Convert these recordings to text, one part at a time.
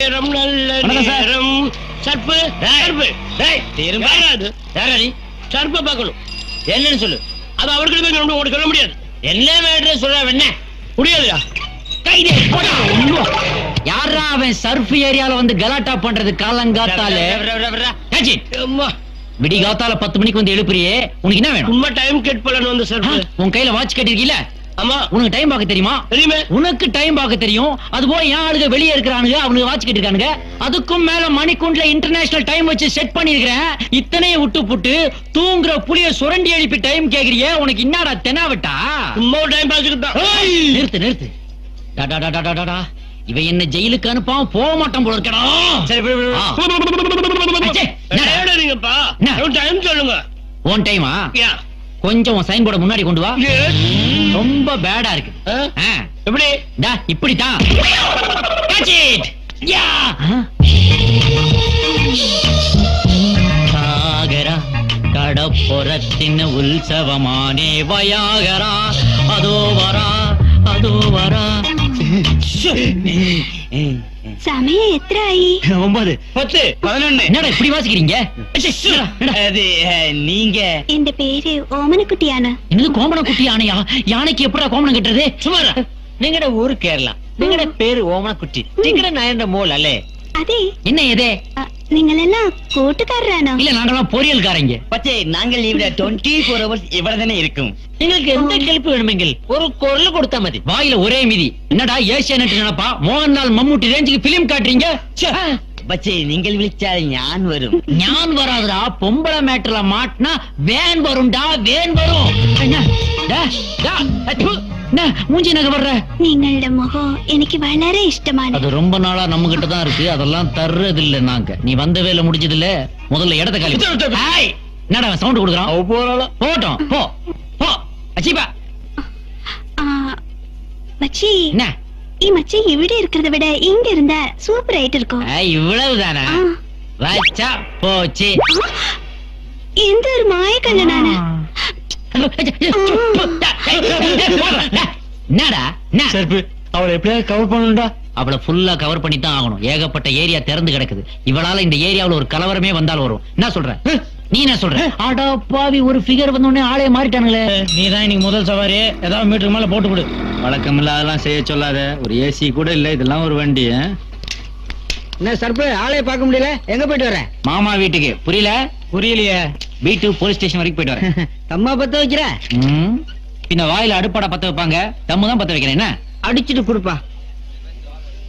நேரம் நல்ல நேரம். சர்ப்பு சர்ப்பு சர்ப்ப பார்க்கணும். என்னன்னு சொல்லு. அது அவர்களுக்கு உனக்கு சொல்ல முடியாது. என்ன வேற சொல்ல என்ன முடியாதுயா. யாரா அவன் சர்ஃப் ஏரியால வந்து கலாட்டா பண்றது காலங்காத்தால விடி காத்தால 10 மணிக்கு வந்து எழுப்புறியே, உனக்கு என்ன வேணும்? சும்மா டைம் கேட் பண்ணணும் வந்து சர்ஃப். உன் கையில வாட்ச் கட்டிருக்கீல? ஆமா. உனக்கு டைம் பார்க்க தெரியுமா? தெரியுமே. உனக்கு டைம் பார்க்க தெரியும். அது போய் என் ஆளுங்க வெளியே இருக்கிறானுங்க, அவனுக்கு வாட்ச் கட்டிருக்கானுங்க. அதுக்கும் மேல மணிக்குண்ட்ல இன்டர்நேஷனல் டைம் வச்சு செட் பண்ணிருக்கிறேன். இத்தனைய விட்டு புட்டு தூங்குற புளிய சுரண்டி எழுப்பி டைம் கேக்குறியே, உனக்கு என்னடா தெனாவட்டா? சும்மா டைம் பாஸ்க்கு. நிறுத்து நிறுத்து. இவன் என்ன ஜெயிலுக்கு அனுப்பாம போக மாட்டான் போல இருக்கடா. சொல்லுங்க. உன் டைமா? கொஞ்சம் சைன் போர்ட முன்னாடி கொண்டு வா. ரொம்ப பேடா இருக்கு. எப்படி? இப்படித்தான். சாகரா கடப்புறத்தின் உற்சவமானே வயாகரா, அதோ வரா அதோ வரா. சமயம் எத்தனை? 9 10 11. என்னடா இப்படி வாசிக்கிறீங்க? நீங்க இந்த பேரு ஓமனக்குட்டி யானை. என்னது கோமனக்குட்டி யானையா? யானைக்கு எப்படா கோமனம் கட்டுறது? சுமாரா நீங்கட ஊரு கேரளா, நீங்கட பேரு ஓமனக்குட்டி, நீங்கட நயண்ட மோல் அல்லே. அதே என்ன எதே? நீங்களெல்லாம் கூட்டுக்காரரானோ? இல்ல, நாங்கெல்லாம் பொரியல்காரங்க. பச்சே, நாங்கள் இவட 24 hours இவ்வளவுதானே இருக்கும். உங்களுக்கு எந்த கெல்ப்பு வேணுமெങ്കിൽ ஒரு குரல் கொடுத்தா மதி. வாயில ஒரே மிதி. என்னடா ஏசியானெட் நினைப்பா? மோகன்லால் மம்முட்டி ரேஞ்சுக்கு பிலிம் காட்டுறீங்க. பச்சே, நீங்கள் விழிச்சால் ஞான் வரும். ஞான் வராதுடா. பொம்பளை மேட்டர்ல மாட்டினா வேன் வரும்டா, வேன் வரும். மூஞ்சி நகை வர்ற. நீங்களோட முகம் எனக்கு வளர இஷ்டமான. அது ரொம்ப நாளா நம்ம கிட்ட தான் இருக்கு. அதெல்லாம் தர்றது இல்ல நாங்க. நீ வந்த வேலை முடிஞ்சது இல்ல. முதல்ல இடத்த காலி. என்னடா சவுண்ட் கொடுக்குறான்? போட்டோம் போ போ. அச்சிபா மச்சி. என்ன மச்சி இவிட இருக்கிறத விட இங்க இருந்தா சூப்பர் ஆயிட்டு இருக்கும். இவ்வளவுதானா? வச்சா போச்சு. எந்த ஒரு மாய கண்ணனான. என்னடா அவளை எப்படியாவது கவர் பண்ணணும்டா. அவளை ஃபுல்லா கவர் பண்ணி தான் ஆகணும். ஏகப்பட்ட ஏரியா திறந்து கிடக்குது. இவளால இந்த ஏரியாவுல ஒரு கலவரமே வந்தாலும் வரும். என்ன சொல்ற நீ? என்ன சொல்ற? ஆடா பாவி, ஒரு ஃபிகர் வந்த உடனே ஆளே மாறிட்டானுங்களே. நீ தான் இன்னைக்கு முதல் சவாரி. ஏதாவது மீட்டருக்கு மேல போட்டு கொடு. வழக்கம் இல்லாதெல்லாம் செய்ய சொல்லாத. ஒரு ஏசி கூட இல்ல, இதெல்லாம் ஒரு வண்டி. என்ன சர்ப்பு, ஆளே பார்க்க முடியல. எங்க போயிட்டு வர? மாமா வீட்டுக்கு. புரியல? புரியலையே. வீட்டு போலீஸ் ஸ்டேஷன் வரைக்கும் போயிட்டு வரேன். தம்மா பத்த வைக்கிற? பின்ன வாயில அடுப்பாடா பத்த வைப்பாங்க. தம்மு தான் பத்த வைக்கிறேன். என்ன அடிச்சிட்டு குடுப்பா.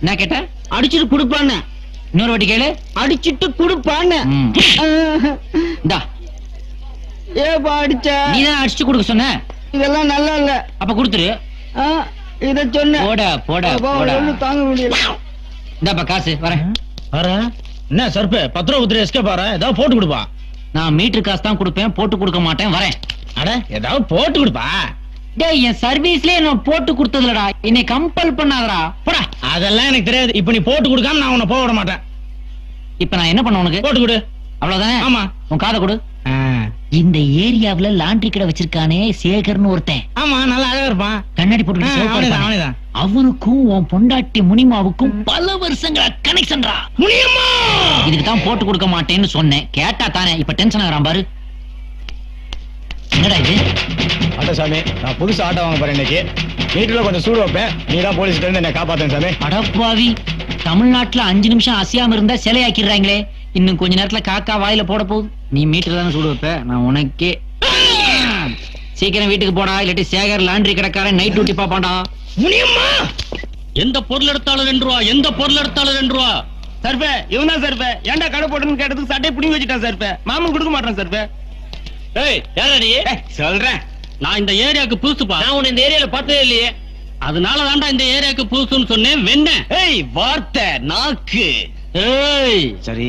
என்ன கேட்ட? அடிச்சிட்டு குடுப்பான்னு. இன்னொரு வாட்டி கேளு. அடிச்சிட்டு குடுப்பான்னு. இந்தா. ஏப்பா அடிச்ச? நீதான் அடிச்சு கொடுக்க சொன்ன. இதெல்லாம் நல்லா இல்ல. அப்ப கொடுத்துரு. இத சொன்ன. போட போட போட. தாங்க முடியல. இந்தாப்பா காசு. வரேன். என்ன சர்ப்பு, 10 ரூபா உத்திர எஸ்கே பாரு. ஏதாவது போட்டு கொடுப்பா. நான் மீட்டர் காசு தான் கொடுப்பேன், போட்டு கொடுக்க மாட்டேன். வரேன். அட ஏதாவது போட்டு கொடுப்பா. டேய், என் சர்வீஸ்லயே நான் போட்டு கொடுத்ததுலடா. என்னை கம்பல் பண்ணாதடா. போடா. அதெல்லாம் எனக்கு தெரியாது. இப்ப நீ போட்டு கொடுக்காம நான் உன்னை போக விட மாட்டேன். இப்ப நான் என்ன பண்ண உனக்கு? போட்டு கொடு. அவ்வளவுதானே? ஆமா. உன் காதை கொடு. இந்த ஏரியாவுல லாண்டரி கடை வச்சிருக்கானே சேகர்னு ஒருத்தன். ஆமா, நல்லா அழகா இருப்பான். கண்ணாடி போட்டு. அவனுக்கும் உன் பொண்டாட்டி முனிமாவுக்கும் பல வருஷங்களா கனெக்ஷன்டா. முனியம்மா இதுக்கு தான் போட்டு கொடுக்க மாட்டேன்னு சொன்னேன். கேட்டா தானே இப்ப டென்ஷன் ஆகுறான் பாரு. என்னடா இது? அட சாமி, நான் புதுசு ஆட்டோ வாங்க போறேன் இன்னைக்கு. வீட்டுல கொஞ்சம் சூடு வைப்பேன். நீ தான் போலீஸ்ல இருந்து என்ன காப்பாத்தேன் சாமி. அடப்பாவி, தமிழ்நாட்டுல 5 நிமிஷம் அசையாம இருந்தா சிலையாக்கிடுறாங்களே. இன்னும் கொஞ்ச நேரத்துல காக்கா வாயில போட போகுது. நீ மீட்டர் தானே சூடு வைப்ப. நான் உனக்கே. சீக்கிரம் வீட்டுக்கு போடா, இல்லாட்டி சேகர் லாண்டரி கடைக்காரன் நைட் டியூட்டி பாப்பாண்டா. முனியம்மா, எந்த பொருள் எடுத்தாலும் 2 ரூபா, எந்த பொருள் எடுத்தாலும் 2 ரூபா. சர்பே, இவன் தான் சர்பே. ஏன்டா கடை போட்டுன்னு கேட்டதுக்கு சட்டை பிடிங்கி வச்சுட்டான் சர்பே. மாமன் கொடுக்க மாட்டான் சர்பே. ஏய், யாரா நீ? சொல்றேன், நான் இந்த ஏரியாவுக்கு புதுசுப்பா. நான் உன்னை இந்த ஏரியால பார்த்ததே இல்லையே. அதனால தான்டா இந்த ஏரியாவுக்கு புதுசுன்னு சொன்னேன். வெண்ண. ஏய், வார்த்தை நாக்கு. ஏய், சரி.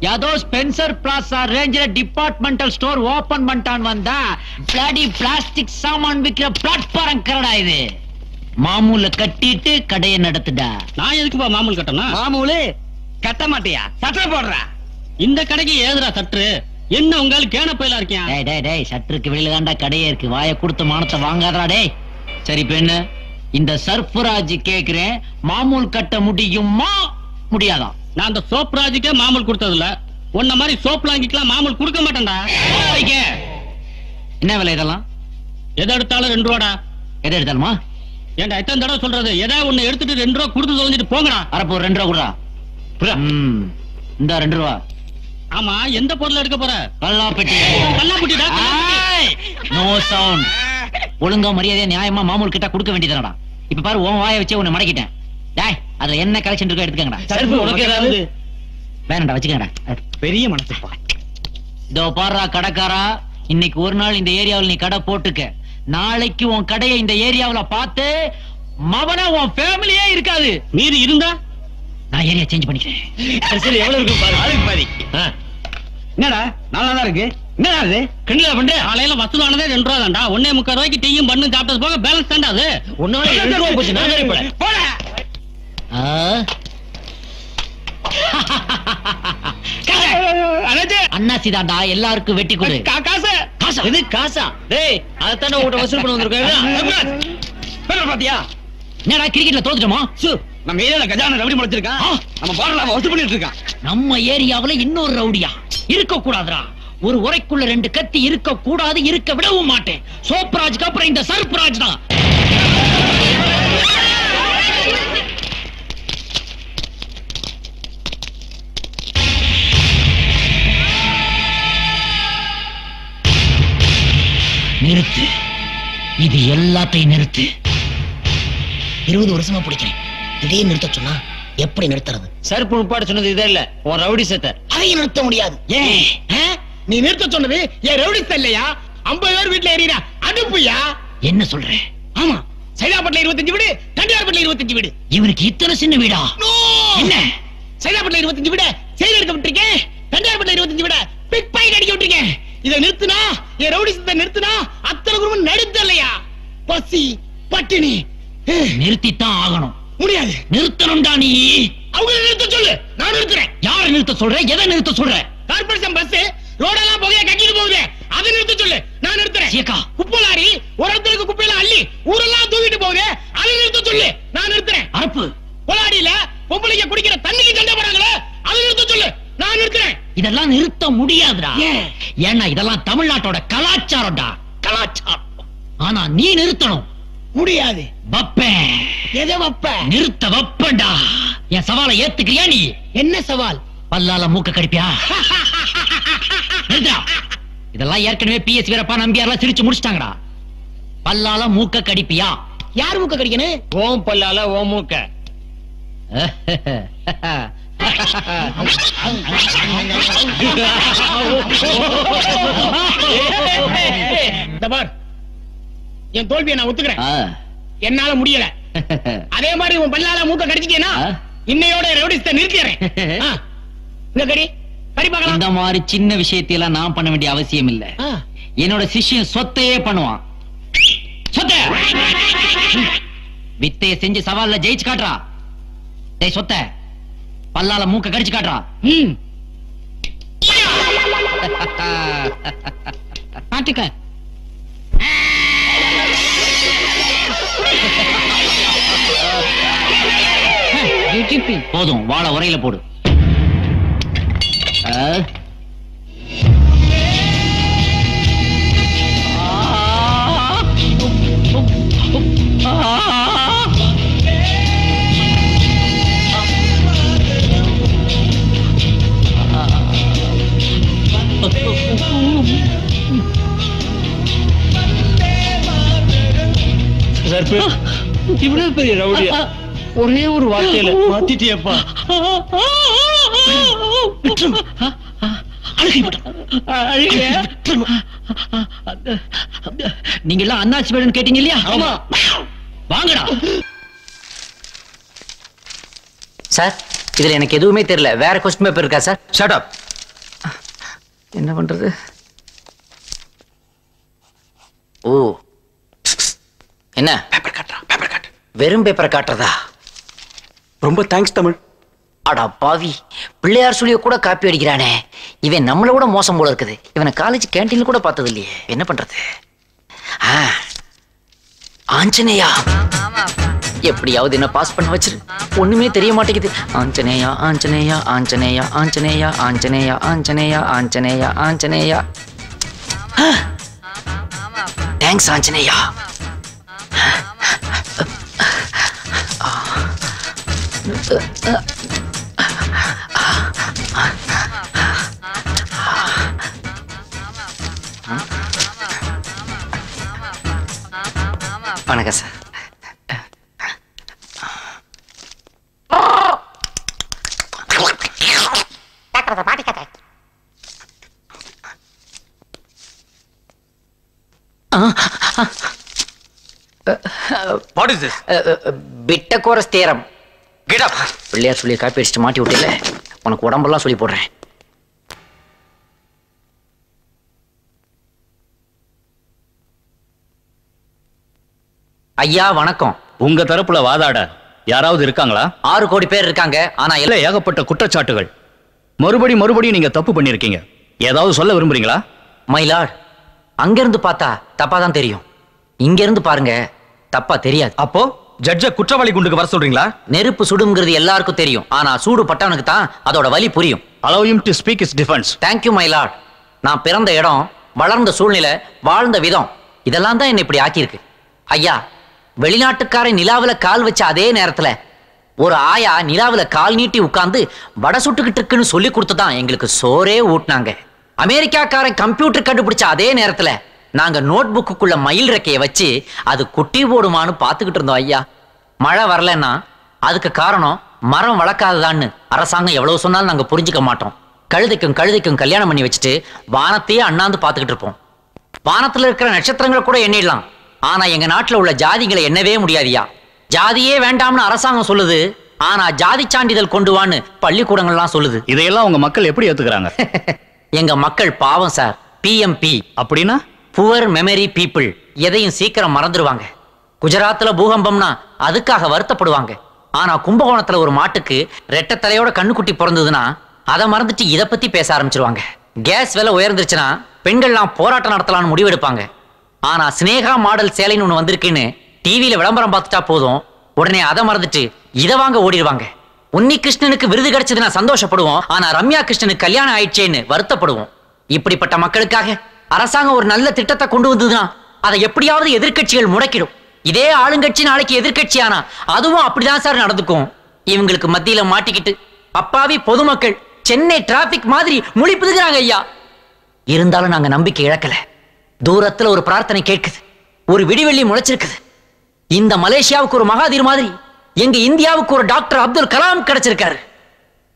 யாதோ ஸ்பென்சர் பிளாசா ரேஞ்சில டிபார்ட்மெண்டல் ஸ்டோர் ஓபன் பண்ணிட்டான் வந்தா பிளாடி பிளாஸ்டிக் சாமான் விக்கிற பிளாட்ஃபார்ம் கடடா இது. மாமூல கட்டிட்டு கடையை நடத்துடா. நான் எதுக்குப்பா மாமூல் கட்டணும்? மாமூலு கட்ட மாட்டியா? சட்டை போடுறா. இந்த கடைக்கு ஏதுடா சற்று? என்ன உங்களுக்கு கேன பயிலா இருக்கேன்? டேய் டேய் டேய், சற்றுக்கு வெளியில தாண்டா கடையே இருக்கு. வாயை கொடுத்து மானத்தை வாங்காதடா டேய். சரி பெண்ணு, இந்த சர்ஃபராஜ் கேக்குறேன், மாமூல் கட்ட முடியுமா முடியாதா? நான் அந்த சோப் ராஜுக்கே மாமூல் கொடுத்ததில்ல, உன்ன மாதிரி சோப் வாங்கிக்கலாம் மாமூல் கொடுக்க மாட்டேன்டா. என்ன விலை இதெல்லாம்? எதை எடுத்தாலும் 2 ரூபாடா. எதை எடுத்தாலுமா? ஏன்டா எத்தனை தடவை சொல்றது? ஏதாவது ஒண்ணு எடுத்துட்டு 2 ரூபா கொடுத்து தொலைஞ்சிட்டு போங்கடா. அரப்போ 2 ரூபா குடுறா. இந்த 2 ரூபா. ஆமா, எந்த பொருள் எடுக்க போற? கல்லாப்பெட்டி. கல்லாப்பெட்டிடா. No sound. ஒழுங்கா மரியாதையா நியாயமா மாமூல் கிட்ட கொடுக்க வேண்டியதுடா. இப்ப பாரு, உன் வாயை வச்சு உன்னை மடக்கிட்டேன். டேய், அதுல என்ன கலெக்ஷன் இருக்கோ எடுத்துக்கங்கடா. சர்ப்பு உனக்கு ஏதாவது வேணாம்டா, வச்சுக்கங்கடா. பெரிய மனசுப்பா. இதோ பாருடா கடைக்காரா, இன்னைக்கு ஒரு நாள் இந்த ஏரியாவில் நீ கடை போட்டுக்க. நாளைக்கு உன் கடையை இந்த ஏரியாவுல பார்த்து மவன உன் ஃபேமிலியே இருக்காது. மீறி இருந்தா நான் ஏரியா சேஞ்ச் பண்ணிக்கிறேன். சரி, எவ்வளவு இருக்கு பாரு. அதுக்கு பாதி. என்னடா நல்லா தான் இருக்கு. என்னடா அது கிண்டலா பண்ற? காலையில வசூலானதே 2 ரூபா தான்டா. 1.25 ரூபாய்க்கு டீயும் பண்ணு சாப்பிட்டது போக பேலன்ஸ் தான்டா அது. ஒன்னால 2 ரூபா போச்சு. நான் சரி போட. அண்ணாசி தாண்டா, எல்லாருக்கும் வெட்டி கொடு. காசு காசா? இது காசா? டேய், அதத்தானே உங்கள்ட்ட வசூல் பண்ண வந்திருக்கேன். பாத்தியா? என்னடா கிரிக்கெட்ல தோத்துட்டோமா? நம்ம ஏரியால கஜான ரவுடி முளைச்சிருக்கான். நம்ம பாரல வசூல் பண்ணிட்டு இருக்கான். நம்ம ஏரியாவுல இன்னொரு ரவுடியா? இருக்க கூடாதுடா. ஒரு உரைக்குள்ள 2 கத்தி இருக்க கூடாது, இருக்க விடவும் மாட்டேன். சோப்ராஜ்க்கு அப்புறம் இந்த சர்ப்ராஜ் தான். நிறுத்து, இது எல்லாத்தையும் நிறுத்து. 20 வருஷமா பிடிக்கிறேன். இதே நிறுத்த சொன்னா எப்படி நிறுத்துறது? சர்ப்பு உட்பாடு சொன்னது இதே இல்ல, உன் ரவுடி சத்த. அதையும் நிறுத்த முடியாது. ஏன்? நீ நிறுத்த சொன்னது என் ரவுடி இல்லையா? 50 பேர் வீட்டுல ஏறினா அடுப்புயா? என்ன சொல்ற? ஆமா, சைதாப்பட்டில 25 வீடு, தண்டியார்பட்டில 25 வீடு. இவனுக்கு இத்தனை சின்ன வீடா? என்ன? சைதாப்பட்டில 25 வீடு செயல் எடுக்க விட்டுருக்கேன். தண்டியார்பட்டில 25 வீடு பிக் பாக்கெட் அடிக்க விட்டுருக்கேன். இதை நிறுத்தினா, என் ரவுடி சத்த நிறுத்தினா அத்தனை குடும்பம் நடுத்து இல்லையா? பசி பட்டினி. நிறுத்தித்தான் ஆகணும். முடியாது. நிறுத்தணும்டா நீ. அவங்க நிறுத்த சொல்லு, நான் நிறுத்துறேன். யார நிறுத்த சொல்ற? எதை நிறுத்த சொல்ற? கார்பரேஷன் பஸ் ரோடெல்லாம் புகைய கட்டிட்டு போகுது, அதை நிறுத்த சொல்லு, நான் நிறுத்துறேன். சீக்கா. குப்பை லாரி ஒரு இடத்துக்கு குப்பையெல்லாம் அள்ளி ஊரெல்லாம் தூக்கிட்டு போகுது, அதை நிறுத்த சொல்லு, நான் நிறுத்துறேன். அரப்பு. பொலாடியில பொம்பளைங்க குடிக்கிற தண்ணிக்கு சண்டை போறாங்களே, அதை நிறுத்த சொல்லு, நான் நிறுத்துறேன். இதெல்லாம் நிறுத்த முடியாதுடா. ஏன்னா இதெல்லாம் தமிழ்நாட்டோட கலாச்சாரம்டா. கலாச்சாரம். ஆனா நீ நிறுத்தணும். முடியாது. வப்பேன். எதை வப்ப? நிறுத்த வப்பண்டா. என் சவாலை ஏத்துக்கிறியா நீ? என்ன சவால்? பல்லால மூக்க கடிப்பியா? நிறுத்தா. இதெல்லாம் ஏற்கனவே PS வீரப்பா நம்பியாரெல்லாம் சிரிச்சு முடிச்சிட்டாங்கடா. பல்லால மூக்க கடிப்பியா? யார் மூக்க கடிக்கணும்? ஓம் பல்லால ஓம் மூக்க. என் தோல்வியை நான் ஒத்துக்கிறேன். என்னால முடியல. அதே மாதிரி உன் பல்லால மூக்க கடிச்சிட்டேனா இன்னையோட ரவுடிஸ்ட நிறுத்திடுறேன். இந்த கடி கடி பார்க்கலாம். இந்த மாதிரி சின்ன விஷயத்தையெல்லாம் நான் பண்ண வேண்டிய அவசியம் இல்ல. என்னோட சிஷ்யன் சொத்தையே பண்ணுவான். சொத்த வித்தைய செஞ்சு சவால்ல ஜெயிச்சு காட்டுறா. டேய் சொத்த, பல்லால மூக்க கடிச்சு காட்டுறா. காட்டுக்க. போதும், வாழ உரையில போடு. இவ்வளவு பெரிய ரவுடியா ஒரே ஒரு வார்த்தையில மாத்திட்டியப்பா. நீங்க எல்லாம் அண்ணாச்சி வேணும்னு கேட்டீங்க இல்லையா? ஆமா. வாங்கடா சார். இதுல எனக்கு எதுவுமே தெரியல. வேற கொஸ்டின் பேப்பர் இருக்கா சார்? Shut up. என்ன பண்றது? ஓ, என்ன பேப்பர் காட்டுறா? பேப்பர் காட்டு. வெறும் பேப்பரை காட்டுறதா? ரொம்ப தேங்க்ஸ் தமிழ். அடா பாவி, பிள்ளையார் சொல்லிய கூட காப்பி அடிக்கிறானே. இவன் நம்மள கூட மோசம் போல இருக்குது. இவனை காலேஜ் கேண்டீன்ல கூட பார்த்தது இல்லையே. என்ன பண்றது? ஆஞ்சநேயா. எப்படியாவது என்ன பாஸ் பண்ண வச்சிரு. ஒண்ணுமே தெரிய மாட்டேங்குது. ஆஞ்சநேயா ஆஞ்சநேயா ஆஞ்சநேயா ஆஞ்சநேயா ஆஞ்சநேயா ஆஞ்சநேயா ஆஞ்சநேயா ஆஞ்சநேயா. தேங்க்ஸ் ஆஞ்சநேயா. வணக்கம் sir. What is this? Pythagoras theorem. Get up. Pillaiyar சொல்லி காப்பி அடிச்சுட்டு மாட்டி விட்டல, உனக்கு உடம்பெல்லாம் சொல்லி போடுறேன். ஐயா வணக்கம். உங்க தரப்புல வாதாட யாராவது இருக்காங்களா? 6 கோடி பேர் இருக்காங்க. ஆனா இல்ல, ஏகப்பட்ட குற்றச்சாட்டுகள். மறுபடியும் நீங்க தப்பு பண்ணிருக்கீங்க. ஏதாவது சொல்ல விரும்புறீங்களா? மயிலாட், அங்க இருந்து பார்த்தா தப்பா தான் தெரியும், இங்க இருந்து பாருங்க தப்பா தெரியாது. அப்போ ஜட்ஜ குற்றவாளி குண்டுக்கு வர சொல்றீங்களா? நெருப்பு சுடுங்கிறது எல்லாருக்கும் தெரியும், ஆனா சூடு பட்டவனுக்கு தான் அதோட வலி புரியும். Allow him to speak his defense. Thank you milord. நான் பிறந்த இடம், வளர்ந்த சூழ்நிலை, வாழ்ந்த விதம் இதெல்லாம் தான் என்ன இப்படி ஆக்கியிருக்கு. ஐயா, வெளிநாட்டுக்காரன் நிலாவுல கால் வச்ச அதே நேரத்துல ஒரு ஆயா நிலாவுல கால் நீட்டி உட்கார்ந்து வடை சுட்டுக்கிட்டு இருக்குன்னு சொல்லி கொடுத்துதான் எங்களுக்கு சோறே ஊட்டினாங்க. அமெரிக்காக்காரன் கம்ப்யூட்டர் கண்டுபிடிச்ச அதே நேரத்துல நாங்க நோட் புக்குள்ள மயில் ரெக்கைய வச்சு அது குட்டி போடுமான்னு பாத்துக்கிட்டு இருந்தோம். ஐயா, மழை வரலன்னா அதுக்கு காரணம் மரம் வளர்க்காததான்னு அரசாங்கம் எவ்வளவு சொன்னாலும் நாங்க புரிஞ்சுக்க மாட்டோம். கழுதைக்கும் கல்யாணம் பண்ணி வச்சுட்டு வானத்தையே அண்ணாந்து பாத்துக்கிட்டு இருப்போம். வானத்துல இருக்கிற நட்சத்திரங்களை கூட எண்ணிடலாம், ஆனா எங்க நாட்டுல உள்ள ஜாதிகளை எண்ணவே முடியாதியா. ஜாதியே வேண்டாம்னு அரசாங்கம் சொல்லுது, ஆனா ஜாதி சான்றிதழ் கொண்டு வான்னு பள்ளிக்கூடங்கள்லாம் சொல்லுது. இதையெல்லாம் உங்க மக்கள் எப்படி ஏத்துக்கிறாங்க? எங்க மக்கள் பாவம் சார். PMP அப்படின்னா புவர் மெமரி பீப்புள். எதையும் சீக்கிரம் மறந்துடுவாங்க. குஜராத்ல பூகம்பம்னா அதுக்காக வருத்தப்படுவாங்க, ஆனா கும்பகோணத்துல ஒரு மாட்டுக்கு ரெட்டை தலையோட கண்ணுக்குட்டி பிறந்ததுன்னா அதை மறந்துட்டு இதை பத்தி பேச ஆரம்பிச்சிருவாங்க. கேஸ் விலை உயர்ந்துருச்சுன்னா பெண்கள்லாம் போராட்டம் நடத்தலாம்னு முடிவெடுப்பாங்க. ஆனா ஸ்னேகா மாடல் சேலைன்னு ஒண்ணு வந்திருக்குன்னு டிவியில விளம்பரம் பார்த்துட்டா போதும், உடனே அதை மறந்துட்டு இதை வாங்க ஓடிடுவாங்க. உன்னி கிருஷ்ணனுக்கு விருது கிடைச்சதுன்னா சந்தோஷப்படுவோம், ஆனா ரம்யா கிருஷ்ணனுக்கு கல்யாணம் ஆயிடுச்சேன்னு வருத்தப்படுவோம். இப்படிப்பட்ட மக்களுக்காக அரசாங்கம் ஒரு நல்ல திட்டத்தை கொண்டு வந்ததுன்னா அதை எப்படியாவது எதிர்க்கட்சிகள் முடக்கிடும். இதே ஆளுங்கட்சி நாளைக்கு எதிர்க்கட்சி ஆனா அதுவும் அப்படிதான் சார் நடந்துக்கும். இவங்களுக்கு மத்தியில மாட்டிக்கிட்டு அப்பாவி பொதுமக்கள் சென்னை டிராபிக் மாதிரி முழிப்புதுங்கிறாங்க ஐயா. இருந்தாலும் நாங்க நம்பிக்கை இழக்கல. தூரத்துல ஒரு பிரார்த்தனை கேட்குது, ஒரு விடிவெள்ளி முளைச்சிருக்குது. இந்த மலேசியாவுக்கு ஒரு மகாதீர் மாதிரி எங்க இந்தியாவுக்கு ஒரு டாக்டர் அப்துல் கலாம் கிடைச்சிருக்காரு.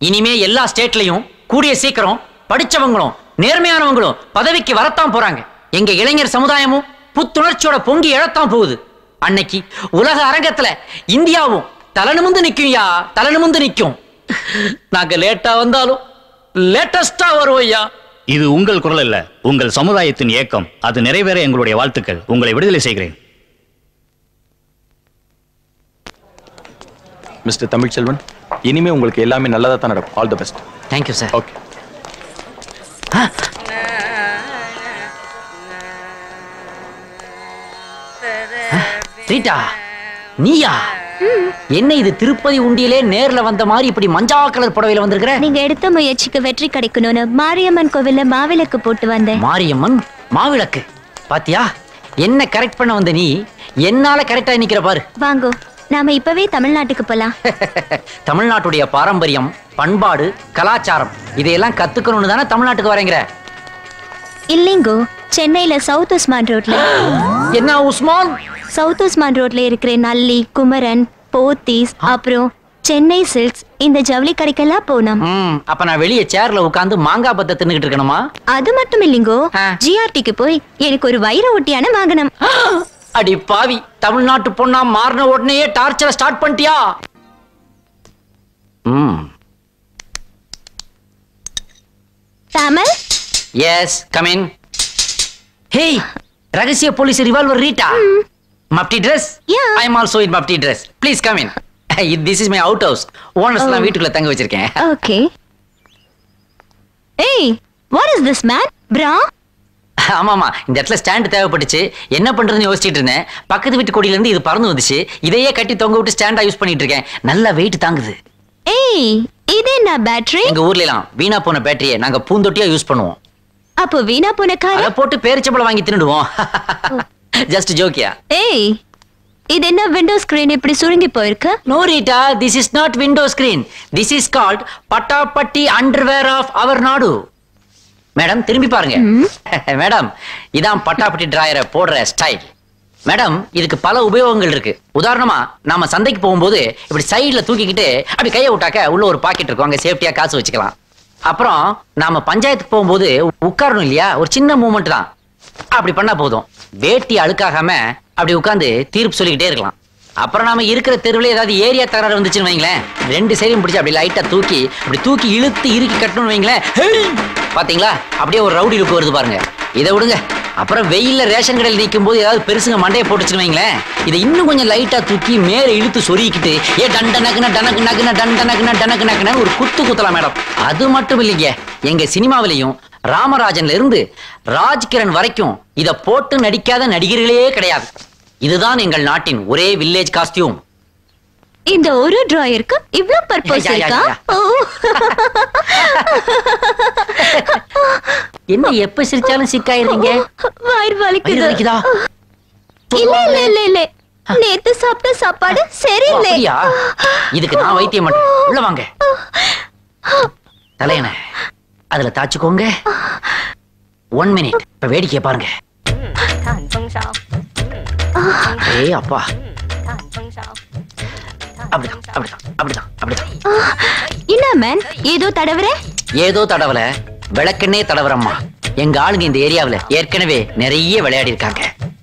இனிமே எல்லா ஸ்டேட்லயும் கூடிய சீக்கிரம் படிச்சவங்களும் நேர்மையானவங்களும் பதவிக்கு வரத்தான் போறாங்க. எங்க இளைஞர் சமுதாயமும் புத்துணர்ச்சியோட பொங்கி எழத்தான் போகுது. அன்னைக்கு உலக அரங்கத்துல இந்தியாவும் தலனுமுந்து நிக்கும். தலனுமுந்து நிக்கும். நாங்க லேட்டா வந்தாலும் லேட்டஸ்டா வருவோம் ஐயா. இது உங்கள் குரல் இல்ல, உங்கள் சமுதாயத்தின் இயக்கம். அது நிறைவேற எங்களுடைய வாழ்த்துக்கள். உங்களை விடுதலை செய்கிறேன். மிஸ்டர் தமிழ்ச்செல்வன், இனிமே உங்களுக்கு எல்லாமே நல்லதா தான் நடக்கும். All the best. Thank you sir. Okay. Rita, நீயா? என்ன இது திருப்பதி உண்டியிலே நேர்ல வந்த மாதிரி இப்படி மஞ்சா கலர் புடவையில வந்திருக்கிற? நீங்க எடுத்த முயற்சிக்கு வெற்றி கிடைக்கணும்னு மாரியம்மன் கோவில்ல மாவிளக்கு போட்டு வந்தேன். மாரியம்மன் மாவிளக்கு பாத்தியா? என்ன கரெக்ட் பண்ண வந்த நீ என்னால கரெக்டா நிக்கிற பாரு. வாங்கோ, நாம இப்பவே தமிழ்நாட்டுக்கு போலாம். தமிழ்நாட்டுடைய பாரம்பரியம், பண்பாடு, கலாச்சாரம் இதையெல்லாம் கத்துக்கணும்னு தானே தமிழ்நாட்டுக்கு வரேங்கிற? இல்லைங்கோ, சென்னையில சவுத் உஸ்மான் ரோட்ல. என்ன உஸ்மான்? சவுத் உஸ்மான் ரோட்ல இருக்கிற நல்லி, குமரன், போத்தீஸ், அப்புறம் சென்னை சில்க்ஸ் இந்த ஜவுளி கடைக்கெல்லாம் போனோம். அப்ப நான் வெளியே சேர்ல உட்கார்ந்து மாங்காய் பத்த தின்னுகிட்டு இருக்கணுமா? அது மட்டும் இல்லைங்கோ, GRTக்கு போய் எனக்கு ஒரு வைர ஒட்டியான வாங்கணும். அடி பாவி, தமிழ்நாட்டு பொண்ணா மாறின உடனே டார்ச்சரை ஸ்டார்ட் பண்ணிட்டியா? Tamil? Yes, come in. Hey, ரகசிய police revolver Rita. Mufti Dress? Yeah. I am also in Mapti Dress. Please come in. This is my outhouse. Owners எல்லாம் வீட்டுக்குள்ள தங்க வச்சிருக்கேன். Okay. Hey, what is this man? Bra? ஆமாமா, இந்த இடத்துல stand தேவைப்பட்டுச்சு. என்ன பண்றதுன்னு யோசிச்சுட்டு இருந்தேன். பக்கத்து வீட்டு கொடியில இருந்து இது பறந்து வந்துச்சு. இதையே கட்டி தொங்க விட்டு ஸ்டாண்டா யூஸ் பண்ணிட்டு இருக்கேன். நல்லா வெயிட் தாங்குது. ஏய், இது என்ன பேட்டரி? எங்க ஊர்ல எல்லாம் வீணா போன பேட்டரியை நாங்க பூந்தொட்டியா யூஸ் பண்ணுவோம். அப்போ வீணா போன காரை அத போட்டு பேரிச்சம்பளம் வாங்கி தின்னுடுவோம். ஜஸ்ட் ஜோக்கியா. ஏய், இது என்ன விண்டோ ஸ்கிரீன் இப்படி சுருங்கி போயிருக்கு? No Rita, this is not window screen. This is called பட்டாப்பட்டி underwear of our நாடு. மேடம் திரும்பி பாருங்க. மேடம், இதான் பட்டாப்பட்டி டிராயரை போடுற ஸ்டைல். மேடம், இதுக்கு பல உபயோகங்கள் இருக்கு. உதாரணமா நாம சந்தைக்கு போகும்போது இப்படி சைடுல தூக்கிக்கிட்டு அப்படி கையை விட்டாக்க உள்ள ஒரு பாக்கெட் இருக்கும், அங்க சேஃப்டியா காசு வச்சுக்கலாம். அப்புறம் நாம பஞ்சாயத்துக்கு போகும்போது உட்காரணும் இல்லையா, ஒரு சின்ன மூமெண்ட் தான். அப்படி பண்ணா போதும், வேட்டி அழுக்காகாம அப்படி உட்கார்ந்து தீர்ப்பு சொல்லிக்கிட்டே இருக்கலாம். அப்புறம் நாம இருக்கிற தெருவில் ஏதாவது ஏரியா தகராறு வந்துச்சுன்னு வைங்களேன், ரெண்டு சைடும் பிடிச்சி அப்படி லைட்டா அப்படி தூக்கி இழுத்து இறுக்கி கட்டணும்னு வைங்களேன். பாத்தீங்களா, அப்படியே ஒரு ரவுடி லுக்கு வருது பாருங்க. இதை விடுங்க. அப்புறம் வெயில்ல ரேஷன் கடையில் நிற்கும் போது ஏதாவது பெருசுங்க மண்டையை போட்டுச்சுன்னு வைங்களேன், இதை இன்னும் கொஞ்சம் லைட்டா தூக்கி மேல இழுத்து சொருகிக்கிட்டு டண்ட நக்குன டனக்கு நக்குன டண்ட நக்குன டனக்கு நக்குன ஒரு குத்து குத்தலாம் மேடம். அது மட்டும் இல்லைங்க, எங்க சினிமாவிலையும் ராமராஜன்ல இருந்து ராஜ்கிரண் வரைக்கும் இத போட்டு நடிக்காத நடிகர்களே கிடையாது. இதுதான் எங்கள் நாட்டின் ஒரே வில்லேஜ் காஸ்டியூம். இந்த ஒரு டிராயருக்கு இவ்ளோ பர்பஸ் இருக்கா? என்ன எப்ப சிரிச்சாலும் சிக்காயிருங்க? வயிறு வலிக்குது. இல்ல இல்ல இல்ல இல்ல, நேத்து சாப்பிட்ட சாப்பாடு சரியில்லை. இதுக்கு நான் வைத்தியம் பண்றேன். உள்ள வாங்க. தலையண அதுல தாச்சுக்கோங்க. 1 மினிட். இப்ப வேடிக்கைய பாருங்க. ஏய் அப்பா, அப்படிதான் அப்படிதான் அப்படிதான் அப்படிதான். என்ன மேன், ஏதோ தடவற? ஏதோ தடவல, விளக்கெண்ணே தடவரம்மா. எங்க ஆளுங்க இந்த ஏரியாவுல ஏற்கனவே நிறைய விளையாடி இருக்காங்க.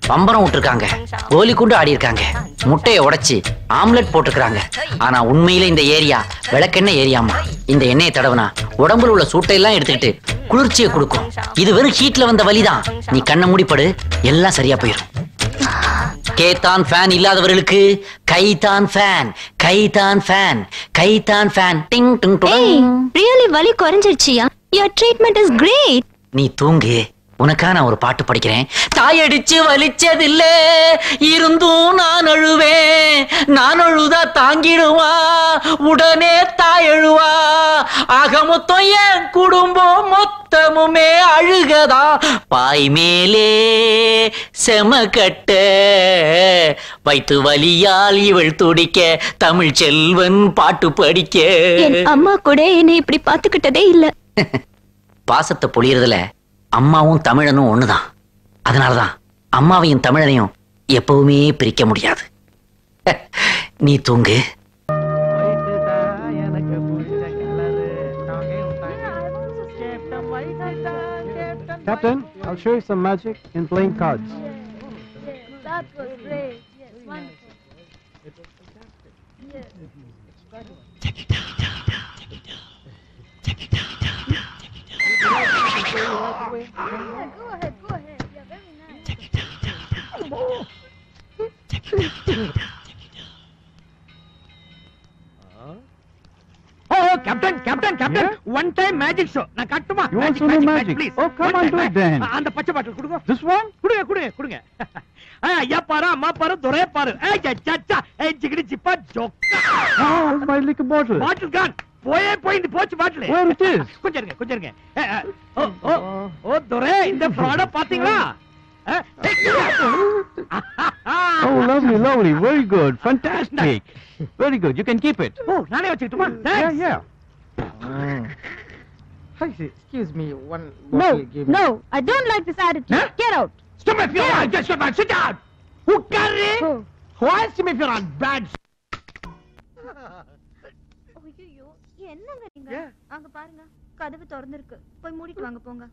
பம்பரம் விட்டுருக்காங்க, கோலி குண்டு ஆடி இருக்காங்க, முட்டையை உடைச்சு ஆம்லெட் போட்டுருக்காங்க. ஆனா உண்மையில இந்த ஏரியா விளக்கெண்ணெய் ஏரியாமா. இந்த எண்ணெயை தடவுனா உடம்புல உள்ள சூட்டையெல்லாம் எடுத்துக்கிட்டு குளிர்ச்சியை கொடுக்கும். இது வெறும் ஹீட்ல வந்த வலிதான். நீ கண்ணை மூடிப்படு, எல்லாம் சரியா போயிடும். கேத்தான் ஃபேன் இல்லாதவர்களுக்கு கைதான் ஃபேன், கைதான் ஃபேன், கைதான் ஃபேன். டிங் டிங் டிங். ரியலி வலி குறைஞ்சிருச்சியா? Your treatment is great. நீ தூங்கு, உனக்கா நான் ஒரு பாட்டு படிக்கிறேன். தாயடிச்சு வலிச்சதில்ல, இருந்தும் நான் அழுவேன். நான் அழுதா தாங்கிடுவா, உடனே தாயழுவா. ஆக மொத்தம் என் குடும்பம் மொத்தமுமே அழுகதா. பாய் மேலே செமக்கட்ட வைத்து வலியால் இவள் துடிக்க, தமிழ் செல்வன் பாட்டு படிக்க. என் அம்மா கூட என்னை இப்படி பாத்துக்கிட்டதே இல்ல. பாசத்தை பொழியறதுல அம்மாவும் தமிழனும் ஒண்ணுதான். அதனாலதான் அம்மாவையும் தமிழனையும் எப்பவுமே பிரிக்க முடியாது. நீ தூங்கு. Captain, I'll show you some magic in playing cards. That was great. Yes, wonderful. Yes. Check it out. Check it out. Check it out. Yeah, go ahead, go ahead. Yeah, very nice. Check it out. Check it out. Check it out. Oh, Captain, Captain, Captain. Yeah? One time magic show. Na kattuma. You want some magic? Please. Oh, come on, do it then. அந்த பச்சை பாட்டில் கொடுங்க. This one? கொடுங்க, கொடுங்க, கொடுங்க. ஐயா பாரு, அம்மா பாரு, துரைய பாரு. ஏய் சச்சா, ஏய் ஜிகிடி ஜிப்பா ஜோக்கா. Oh, my liquor bottle. பாட்டில் கான். போய் இந்த போச்சு பாட்டில். Where it is? கொஞ்சம் இருங்க, கொஞ்சம் இருங்க. ஓ துரை, இந்த ஃப்ராட பாத்தீங்களா? Oh, lovely, lovely. Very good. Fantastic. Very good. You can keep it. ஓ, நானே வச்சுக்கிட்டுமா? Yeah, yeah. Hi, excuse me, one No, bottle, give me. no, I don't like this attitude. Huh? Get out. Stop if you're on. Just shut up. Sit down. உட்காரு. Hoist me if you're on bad. ஐயோ, என்னங்க நீங்க? அங்க பாருங்க, கதவு திறந்திருக்கு. போய் மூடிட்டு வாங்க போங்க.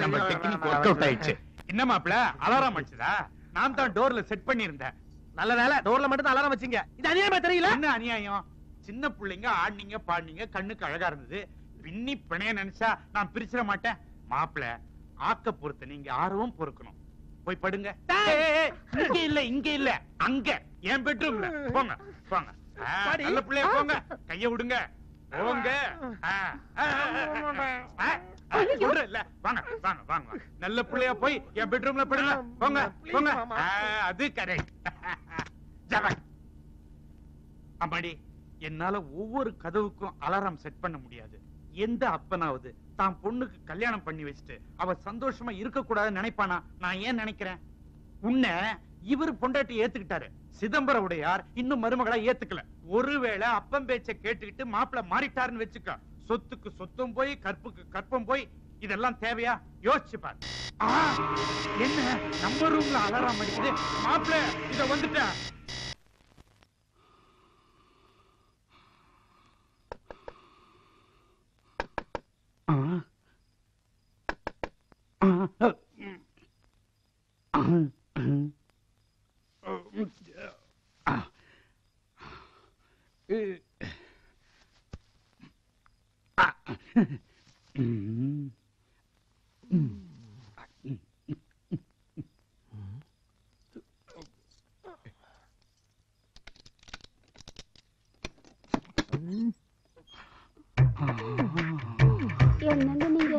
நம்ம டெக்னிக் வொர்க் அவுட் ஆயிடுச்சு. என்ன மாப்ள, அலாரம் அடிச்சதா? நான் தான் டோர்ல செட் பண்ணியிருந்தேன். நல்ல வேலை, டோர்ல மட்டும் தான் அலாரம் வச்சீங்க. இது அநியாயமா தெரியல? என்ன அநியாயம்? சின்ன பிள்ளைங்க ஆடுனீங்க பாடுனீங்க, கண்ணுக்கு அழகா இருந்தது. பின்னி பிணைய நினைச்சா நான் பிரிச்சிட மாட்டேன். மாப்பிள ஆக்க பொறுத்து நீங்க ஆர்வம் பொறுக்கணும். போய் படுங்க. இங்க இல்ல இங்க இல்ல அங்க என் பெட்ரூம்ல போங்க போங்க. நல்ல பிள்ளைய போங்க, கைய விடுங்க போங்க. இல்ல வாங்க வாங்க வாங்க, நல்ல பிள்ளையா போய் என் பெட்ரூம்ல படுங்க போங்க போங்க. அது கரெக்ட். அம்மாடி, என்னால ஒவ்வொரு கதவுக்கும் அலாரம் செட் பண்ண முடியாது. எந்த அப்பனாவது தான் பொண்ணுக்கு கல்யாணம் பண்ணி வச்சுட்டு அவ சந்தோஷமா இருக்க கூடாதுன்னு நினைப்பானா? நான் ஏன் நினைக்கிறேன்? உன்னை இவர் பொண்டாட்டி ஏத்துக்கிட்டாரு, சிதம்பர உடையார் இன்னும் மருமகளா ஏத்துக்கல. ஒருவேளை அப்பம் பேச்ச கேட்டுக்கிட்டு மாப்பிள்ள மாறிட்டாருன்னு வச்சுக்க, சொத்துக்கு சொத்தும் போய் கற்புக்கு கற்பம் போய், இதெல்லாம் தேவையா? யோசிச்சு பாரு. என்ன நம்ம ரூம்ல அலாரம் அடிக்குது? மாப்பிள்ள இத வந்துட்ட. என்னங்க நீங்க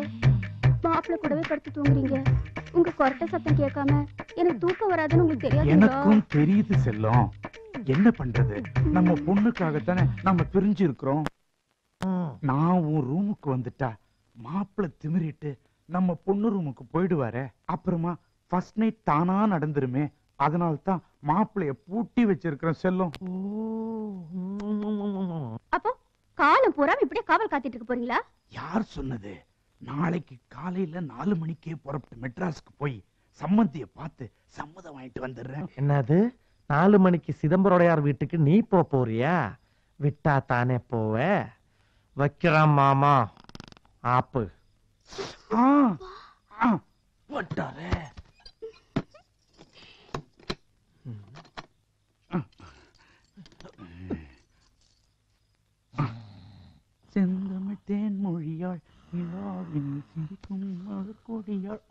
மாப்பிள்ள கூடவே படுத்து தூங்குறீங்க? உங்க கொரட்டை சத்தம் கேட்காம எனக்கு தூக்கம் வராதுன்னு உங்களுக்கு தெரியாது? எனக்கும் தெரியுது செல்லம், என்ன பண்றது? நம்ம பொண்ணுக்காகத்தானே நம்ம பிரிஞ்சு இருக்கிறோம். நான் உன் ரூமுக்கு வந்துட்டா மாப்பிள்ள திமிரிட்டு நம்ம பொண்ணு ரூமுக்கு போயிடுவாரே, அப்புறமா ஃபர்ஸ்ட் நைட் தானா நடந்துருமே. அதனால தான் மாப்பிள்ளைய பூட்டி வச்சிருக்கிறோம் செல்லம். அப்போ காலம் பூரா இப்படியே காவல் காத்துட்டு இருக்க போறீங்களா? யார் சொன்னது? நாளைக்கு காலையில 4 மணிக்கே புறப்பட்டு மெட்ராஸ்க்கு போய் சம்மந்திய பார்த்து சம்மதம் வாங்கிட்டு வந்துடுறேன். என்னது 4 மணிக்கு சிதம்பரோடையார் வீட்டுக்கு நீ போறியா? விட்டா தானே போவ. வைக்கிறான் மாமா ஆப்பு. போட்டாரே. செந்தமிழ்தேன் மொழியாள் நிலாவின் சிரிக்கும் மலர்கொடியாள்.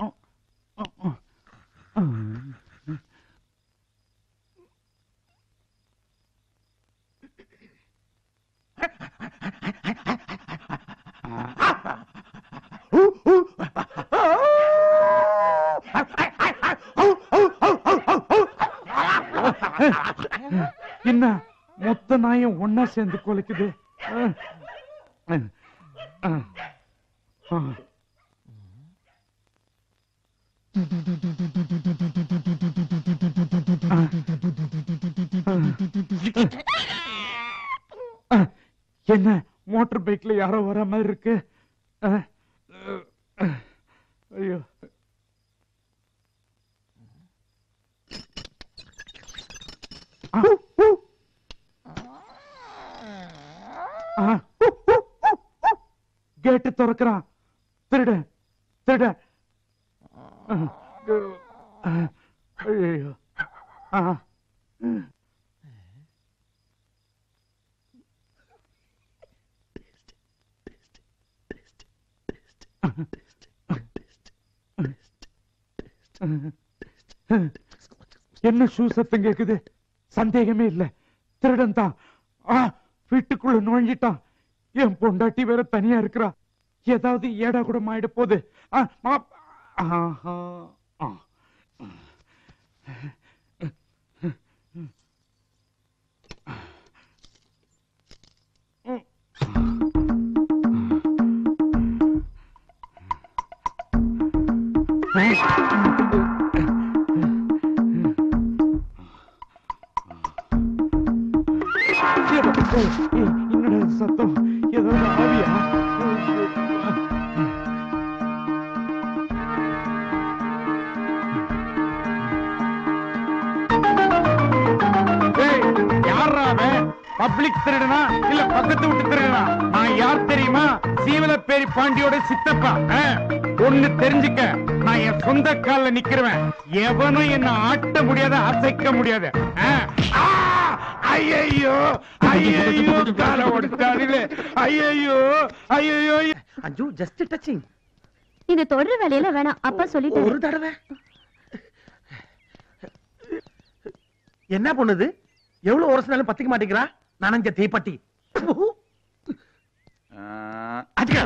என்ன மொத்த நாயம் ஒன்னா சேர்ந்து கொலைக்குது? என்ன மோட்டார் பைக்ல யாரோ வர மாதிரி இருக்கு? ஐயோ, கேட்டு திறக்கிறான். திருட திருட. ஐயோ, என்ன ஷூ சத்தம் கேக்குது? சந்தேகமே இல்ல, திருடன் தான். வீட்டுக்குள்ள நுழைஞ்சிட்டான். என் பொண்டாட்டி வேற தனியா இருக்கிறா. ஏதாவது ஏடா கூட ஆயிட போகுது. என்னடா சத்தம்? ஏதாவது ஆவியா? பப்ளிக் திருடனா இல்ல பக்கத்து விட்டு திருடனா? நான் யார் தெரியுமா? சீவலப்பேரி பாண்டியோட சித்தப்பா. ஒண்ணு தெரிஞ்சுக்க, நான் என் சொந்த கால்ல நிக்கிறவன். எவனும் என்ன ஆட்ட முடியாத, அசைக்க முடியாது. ஐயோ ஐயோ காலை ஓடிட்டானுங்களே ஐயோ ஐயோ அஞ்சு ஜஸ்ட் டச்சிங். இந்த தொடர் வேலையில வேணாம், அப்பா சொல்லிட்டு. ஒரு தடவை என்ன பண்ணுது? எவ்வளவு உரசினாலும் பத்திக்க மாட்டேங்கிறா. நனஞ்ச தீப்பட்டி.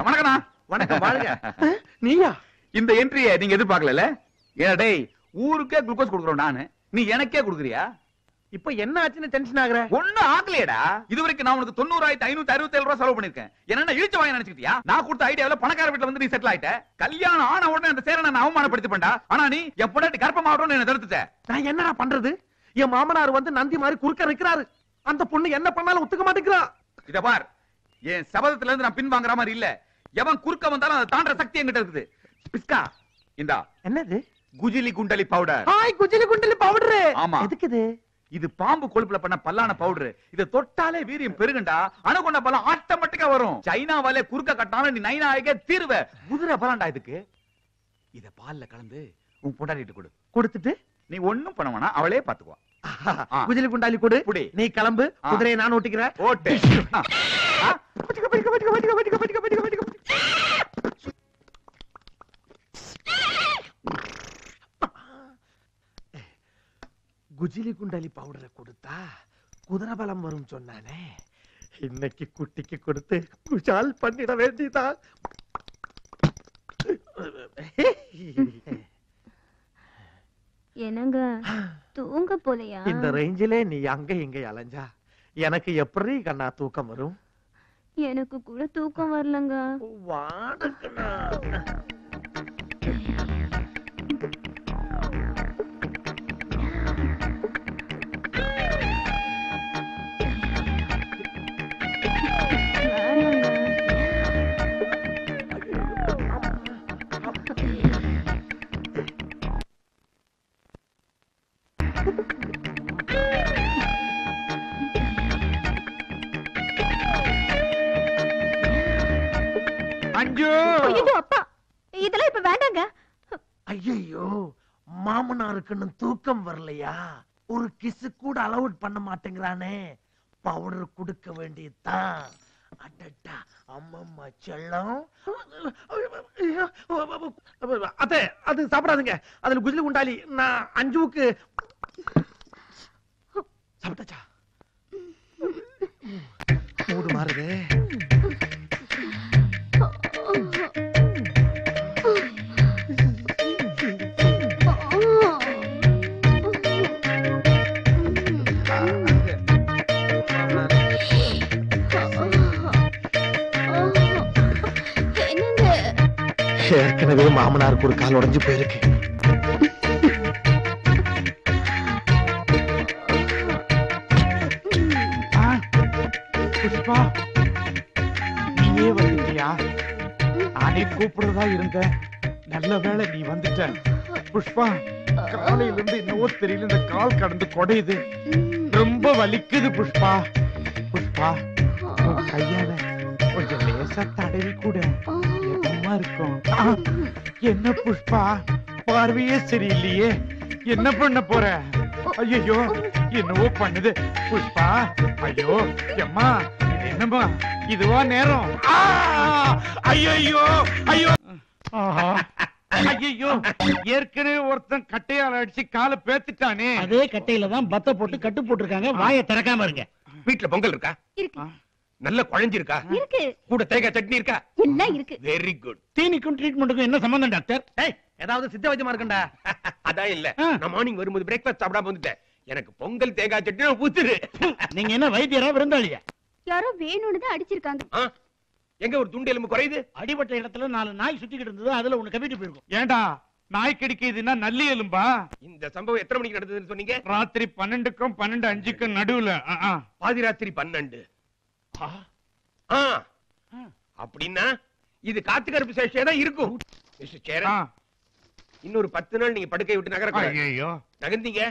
வணக்கண்ணா. வணக்கம், வாழ்க. நீயா? இந்த என்ட்ரியை நீங்க எதிர்பார்க்கல. ஏன்னா டேய், ஊருக்கே குளுக்கோஸ் கொடுக்குறோம் நானு, நீ எனக்கே கொடுக்குறியா? இப்ப என்ன ஆச்சுன்னு டென்ஷன் ஆகுற? ஒண்ணும் ஆகலையடா. இதுவரைக்கும் நான் உனக்கு 90,567 ரூபாய் செலவு பண்ணிருக்கேன். என்ன இழுச்ச வாங்கி நினைச்சிட்டியா? நான் கொடுத்த ஐடியாவில பணக்கார வீட்டுல வந்து நீ செட்டில் ஆயிட்ட. கல்யாணம் ஆன உடனே அந்த சேரனை நான் அவமானப்படுத்தி பண்ணா. ஆனா நீ எப்படாட்டி கர்ப்பமாகணும்னு என்ன தடுத்துட்ட. நான் என்னடா பண்றது? என் மாமனார் வந்து நந்தி மாதிரி குறுக்க நிக்கிறாரு. அந்த பொண்ணு என்ன பண்ணாலும் ஒத்துக்க மாட்டேங்கிறா. இத பார், என் சபதத்துல இருந்து நான் பின் வாங்குற மாதிரி இல்ல. எவன் குறுக்க வந்தாலும் அதை தாண்டற சக்தி என்கிட்ட இருக்குது. பிஸ்கா, இந்தா. என்னது? குஜிலி குண்டலி பவுடர். ஹாய், குஜிலி குண்டலி பவுடர். ஆமா. எதுக்கு இது? இது பாம்பு கொழுப்புல பண்ண பல்லான பவுடர். இத தொட்டாலே வீரியம் பெருகுண்டா. அணுகுண்ட பலம் ஆட்டோமேட்டிக்கா வரும். சைனாவாலே குறுக்க கட்டாலும் நீ நைனா ஆக தீர்வ. குதிரை பலன்டா இதுக்கு. இத பால்ல கலந்து உன் பொண்டாட்டிட்டு கொடு. கொடுத்துட்டு நீ ஒண்ணும் பண்ண வேணாம், அவளே பாத்துக்குவா. குஜிலி குண்டாலி கொடு. புடி. நீ கிளம்பு, குதிரையை நான் ஓட்டிக்கிறேன். ஓட்டு. குஜிலி குண்டலி பவுடரை கொடுத்தா குதிரை பலம் வரும் சொன்னானே. இன்னைக்கு குட்டிக்கு கொடுத்து குஷால் பண்ணிட வேண்டியதா. என்னங்க தூங்க போலையா? இந்த ரேஞ்சிலே நீ அங்க இங்க அலைஞ்சா எனக்கு எப்படி கண்ணா தூக்கம் வரும்? எனக்கு கூட தூக்கம் வரலங்க. வாடகண்ணா. அஞ்சு. ஐயோ அப்பா, இதெல்லாம் இப்ப வேண்டாங்க. ஐயோ, மாமனாருக்குன்னு தூக்கம் வரலையா? ஒரு கிசு கூட அலவுட் பண்ண மாட்டேங்கிறானே. பவுடர் கொடுக்க வேண்டியதுதான். அடடா, அம்மம்மா செல்லம். அத்தை, அது சாப்பிடாதுங்க. அதுல குஜிலி குண்டாலி. நான் அஞ்சுவுக்கு சாப்பிட்டாச்சா? மூடு மாறுது. ஏற்கனவே மாமனாருக்கு ஒரு கால் உடைஞ்சு போயிருக்கு. புஷ்பா, நீயே வந்துட்டியா? நானே கூப்பிடுறதா இருந்தேன். நல்ல வேளை நீ வந்துட்ட. புஷ்பா, காலையில இருந்து என்னவோ தெரியல, இந்த கால் கடந்து கொடையுது. ரொம்ப வலிக்குது புஷ்பா. புஷ்பா, உன் கையால கொஞ்சம் லேசா தடவி கூட இதமா இருக்கும். என்ன புஷ்பா, பார்வையே சரியில்லையே, என்ன பண்ண போற? ஐயோ, என்னவோ பண்ணுது புஷ்பா. ஐயோ அம்மா, இது என்னம்மா, இதுவா நேரம்? ஐயோ ஐயோ. ஐயோ, ஏற்கனவே ஒருத்தன் கட்டையால அடிச்சு காலை பேத்துட்டானே. அதே கட்டையில தான் பத்த போட்டு கட்டு போட்டுருக்காங்க. வாயை திறக்காம இருங்க. வீட்டுல பொங்கல் இருக்கா? இருக்கு. நல்ல குழஞ்சி இருக்கா? இருக்கு. கூட தேங்காய் சட்னி இருக்கா? எல்லாம் இருக்கு. Very good. தீனிக்கும் ட்ரீட்மெண்ட்டுக்கும் என்ன சம்பந்தம் டாக்டர்? ஏதாவது சித்த வைத்தியமா இருக்கண்டா? அதான் இல்ல, நான் மார்னிங் வரும்போது பிரேக்ஃபாஸ்ட் சாப்பிடாம வந்துட்டேன். எனக்கு பொங்கல் தேங்காய் சட்னி ஊத்துரு. நீங்க என்ன வைத்தியரா விருந்தாளியா? யாரோ வேணும்னு தான் அடிச்சிருக்காங்க. எங்க ஒரு துண்டு எலும்பு குறையுது? அடிபட்ட இடத்துல 4 நாய் சுத்திக்கிட்டு இருந்தது, அதுல ஒண்ணு கவிட்டு போயிருக்கும். ஏண்டா, நாய் கடிக்குதுன்னா நல்லி எலும்பா? இந்த சம்பவம் எத்தனை மணிக்கு நடந்ததுன்னு சொன்னீங்க? ராத்திரி 12க்கும் 12:05க்கும் நடுவுல. பாதி ராத்திரி 12. அப்படின்னா இது காத்து கருப்பு சேஷே தான் இருக்கும். மிஸ்டர் சேரன், இன்னொரு 10 நாள் நீங்க படுக்கை விட்டு நகரக்கூடாது. ஐயோ, நகர்ந்தீங்க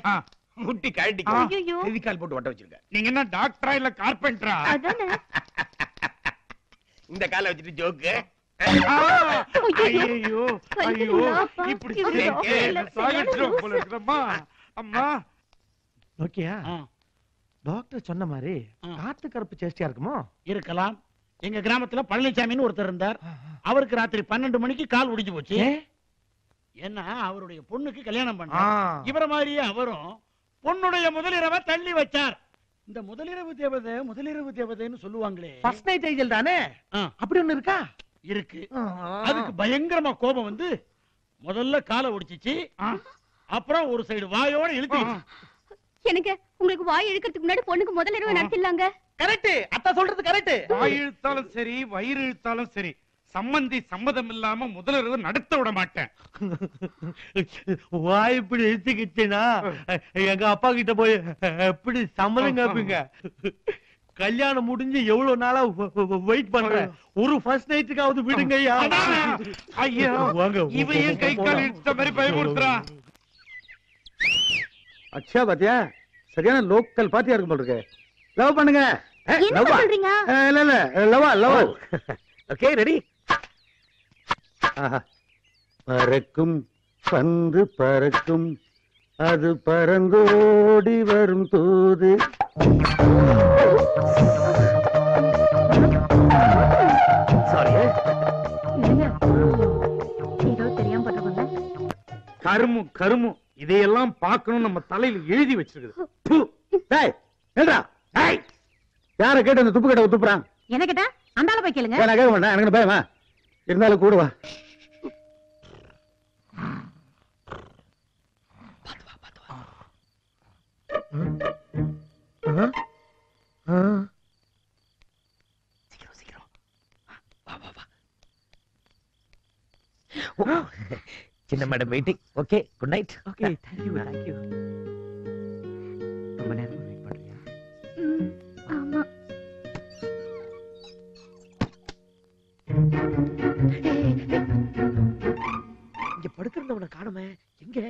முட்டி கழட்டிக்க. ஃபெவிகால் போட்டு ஒட்ட வச்சிருக்க. நீங்க என்ன டாக்டரா இல்ல கார்பெண்டரா? இந்த காலை வச்சுட்டு ஜோக்கு. ஐயோ ஐயோ, இப்படி சாகட்டும் போல இருக்குதம்மா. அம்மா ஓகேயா? டாக்டர் சொன்ன மாதிரி காத்து கருப்பு சேஷ்டியா இருக்குமோ? இருக்கலாம். எங்க கிராமத்துல பழனிசாமின்னு ஒருத்தர் இருந்தார். அவருக்கு ராத்திரி 12 மணிக்கு கால் ஒடிஞ்சு போச்சு. ஏன்னா அவருடைய பொண்ணுக்கு கல்யாணம் பண்ணார். இவர மாதிரியே அவரும் பொண்ணுடைய முதலிரவை தள்ளி வச்சார். இந்த முதலிரவு தேவதைன்னு சொல்லுவாங்களே, ஃபர்ஸ்ட் நைட் ஏஞ்சல் தானே? அப்படி ஒண்ணு இருக்கா? இருக்கு. அதுக்கு பயங்கரமா கோபம் வந்து முதல்ல காலை ஒடிச்சிச்சு, அப்புறம் ஒரு சைடு வாயோட இழுத்துச்சு. எனக்கு உங்களுக்கு வாய் இழுக்கிறதுக்கு முன்னாடி பொண்ணுக்கு முதலிரவு நடத்திடலாங்க. கரெக்ட், அத்தா சொல்றது கரெக்ட். வாய் இழுத்தாலும் சரி வயிறு இழுத்தாலும் சரி சம்பந்தி சம்மதம் இல்லாம முதலிரவு நடத்த விட மாட்டேன். வாய் இப்படி இழுத்துக்கிச்சுனா எங்க அப்பா கிட்ட போய் எப்படி சம்மதம் கேப்பீங்க? கல்யாணம் முடிஞ்சு எவ்வளவு நாளா வெயிட் பண்றேன். ஒரு ஃபர்ஸ்ட் நைட்டுக்காவது விடுங்க. ஐயா இவன் கை கால் இழுத்த மாதிரி பயமுறுத்துறா. அச்சா பாத்தியா, சரியான லோக்கல் பாத்தியா இருக்கும் போல இருக்கு. லவ் பண்ணுங்க. என்ன சொல்றீங்க? இல்ல இல்ல, லவா லவா. Okay ready. பறக்கும் பந்து பறக்கும், அது பறந்தோடி வரும் தூது. சாரி, ஏதோ தெரியாம பண்றவங்க. கருமு கருமு இதையெல்லாம் பார்க்கணும் நம்ம தலையில எழுதி வச்சிருக்குது. யார கேட்டு அந்த துப்பு கட்ட துப்புறான்? என்ன கேட்டா அந்தால போய் கேளுங்க. நான் கேட்க மாட்டேன், எனக்கு பயமா இருந்தாலும் கூடுவா. சின்ன madam waiting. Okay, good night. Okay, thank you. ரொம்ப நேரம் வெயிட் பண்றியா? ஆமா. இங்க படுத்திருந்தவனை காணுமே, எங்க?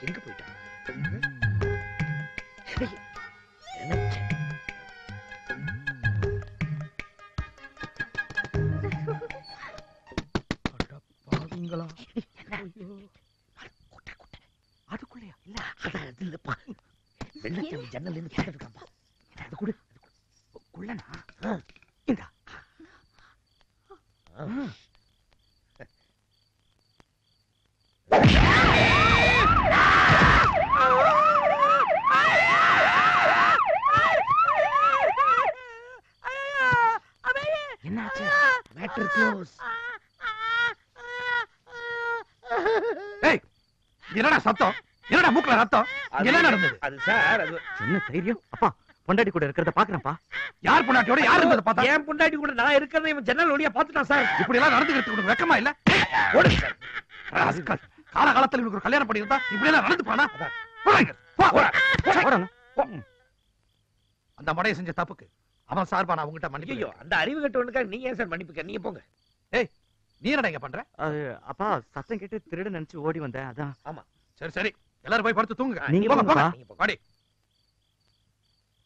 எங்க போயிட்டான்? அதுக்குள்ளயா? இல்ல அது இல்லப்பா, வெள்ளச்சாமி ஜன்னல் இருந்து கேட்டிருக்காம்பா. அது கூட குள்ளனா? இந்தா. என்னாச்சு? Matter close. ஏய், என்னடா சத்தம்? என்னடா மூக்குல ரத்தம்? என்ன நடந்தது? அது சார், அது என்ன தைரியம்? அப்பா, பொண்டாட்டி கூட இருக்கிறத பாக்குறேன்ப்பா. யார் பொண்டாட்டியோட யார் இருந்தது பார்த்தா? என் பொண்டாட்டி கூட நான் இருக்கிறத இவன் ஜன்னல் வழியா பாத்துட்டான் சார். இப்படி எல்லாம் நடந்துக்கிறதுக்கு உனக்கு வெக்கமா இல்ல? ஓடு சார். காலகாலத்துல இவனுக்கு ஒரு கல்யாணம் பண்ணி இருந்தா இப்படி எல்லாம் நடந்து போனா? அந்த மடைய செஞ்ச தப்புக்கு அவன் சார்பா நான் உங்ககிட்ட மன்னிப்பு. ஐயோ, அந்த அறிவு கட்டவனுக்காக நீங்க ஏன் சார் மன்னிப்புக்க? நீங்க போங்க. ஏய், நீ என்னடா இங்க பண்ற? அது அப்பா, சத்தம் கேட்டு திருட நினைச்சு ஓடி வந்தேன், அதான். ஆமா, சரி சரி, எல்லாரும் போய் படுத்து தூங்குங்க. நீங்க போங்க போங்கப்பா. போங்க. வாடி.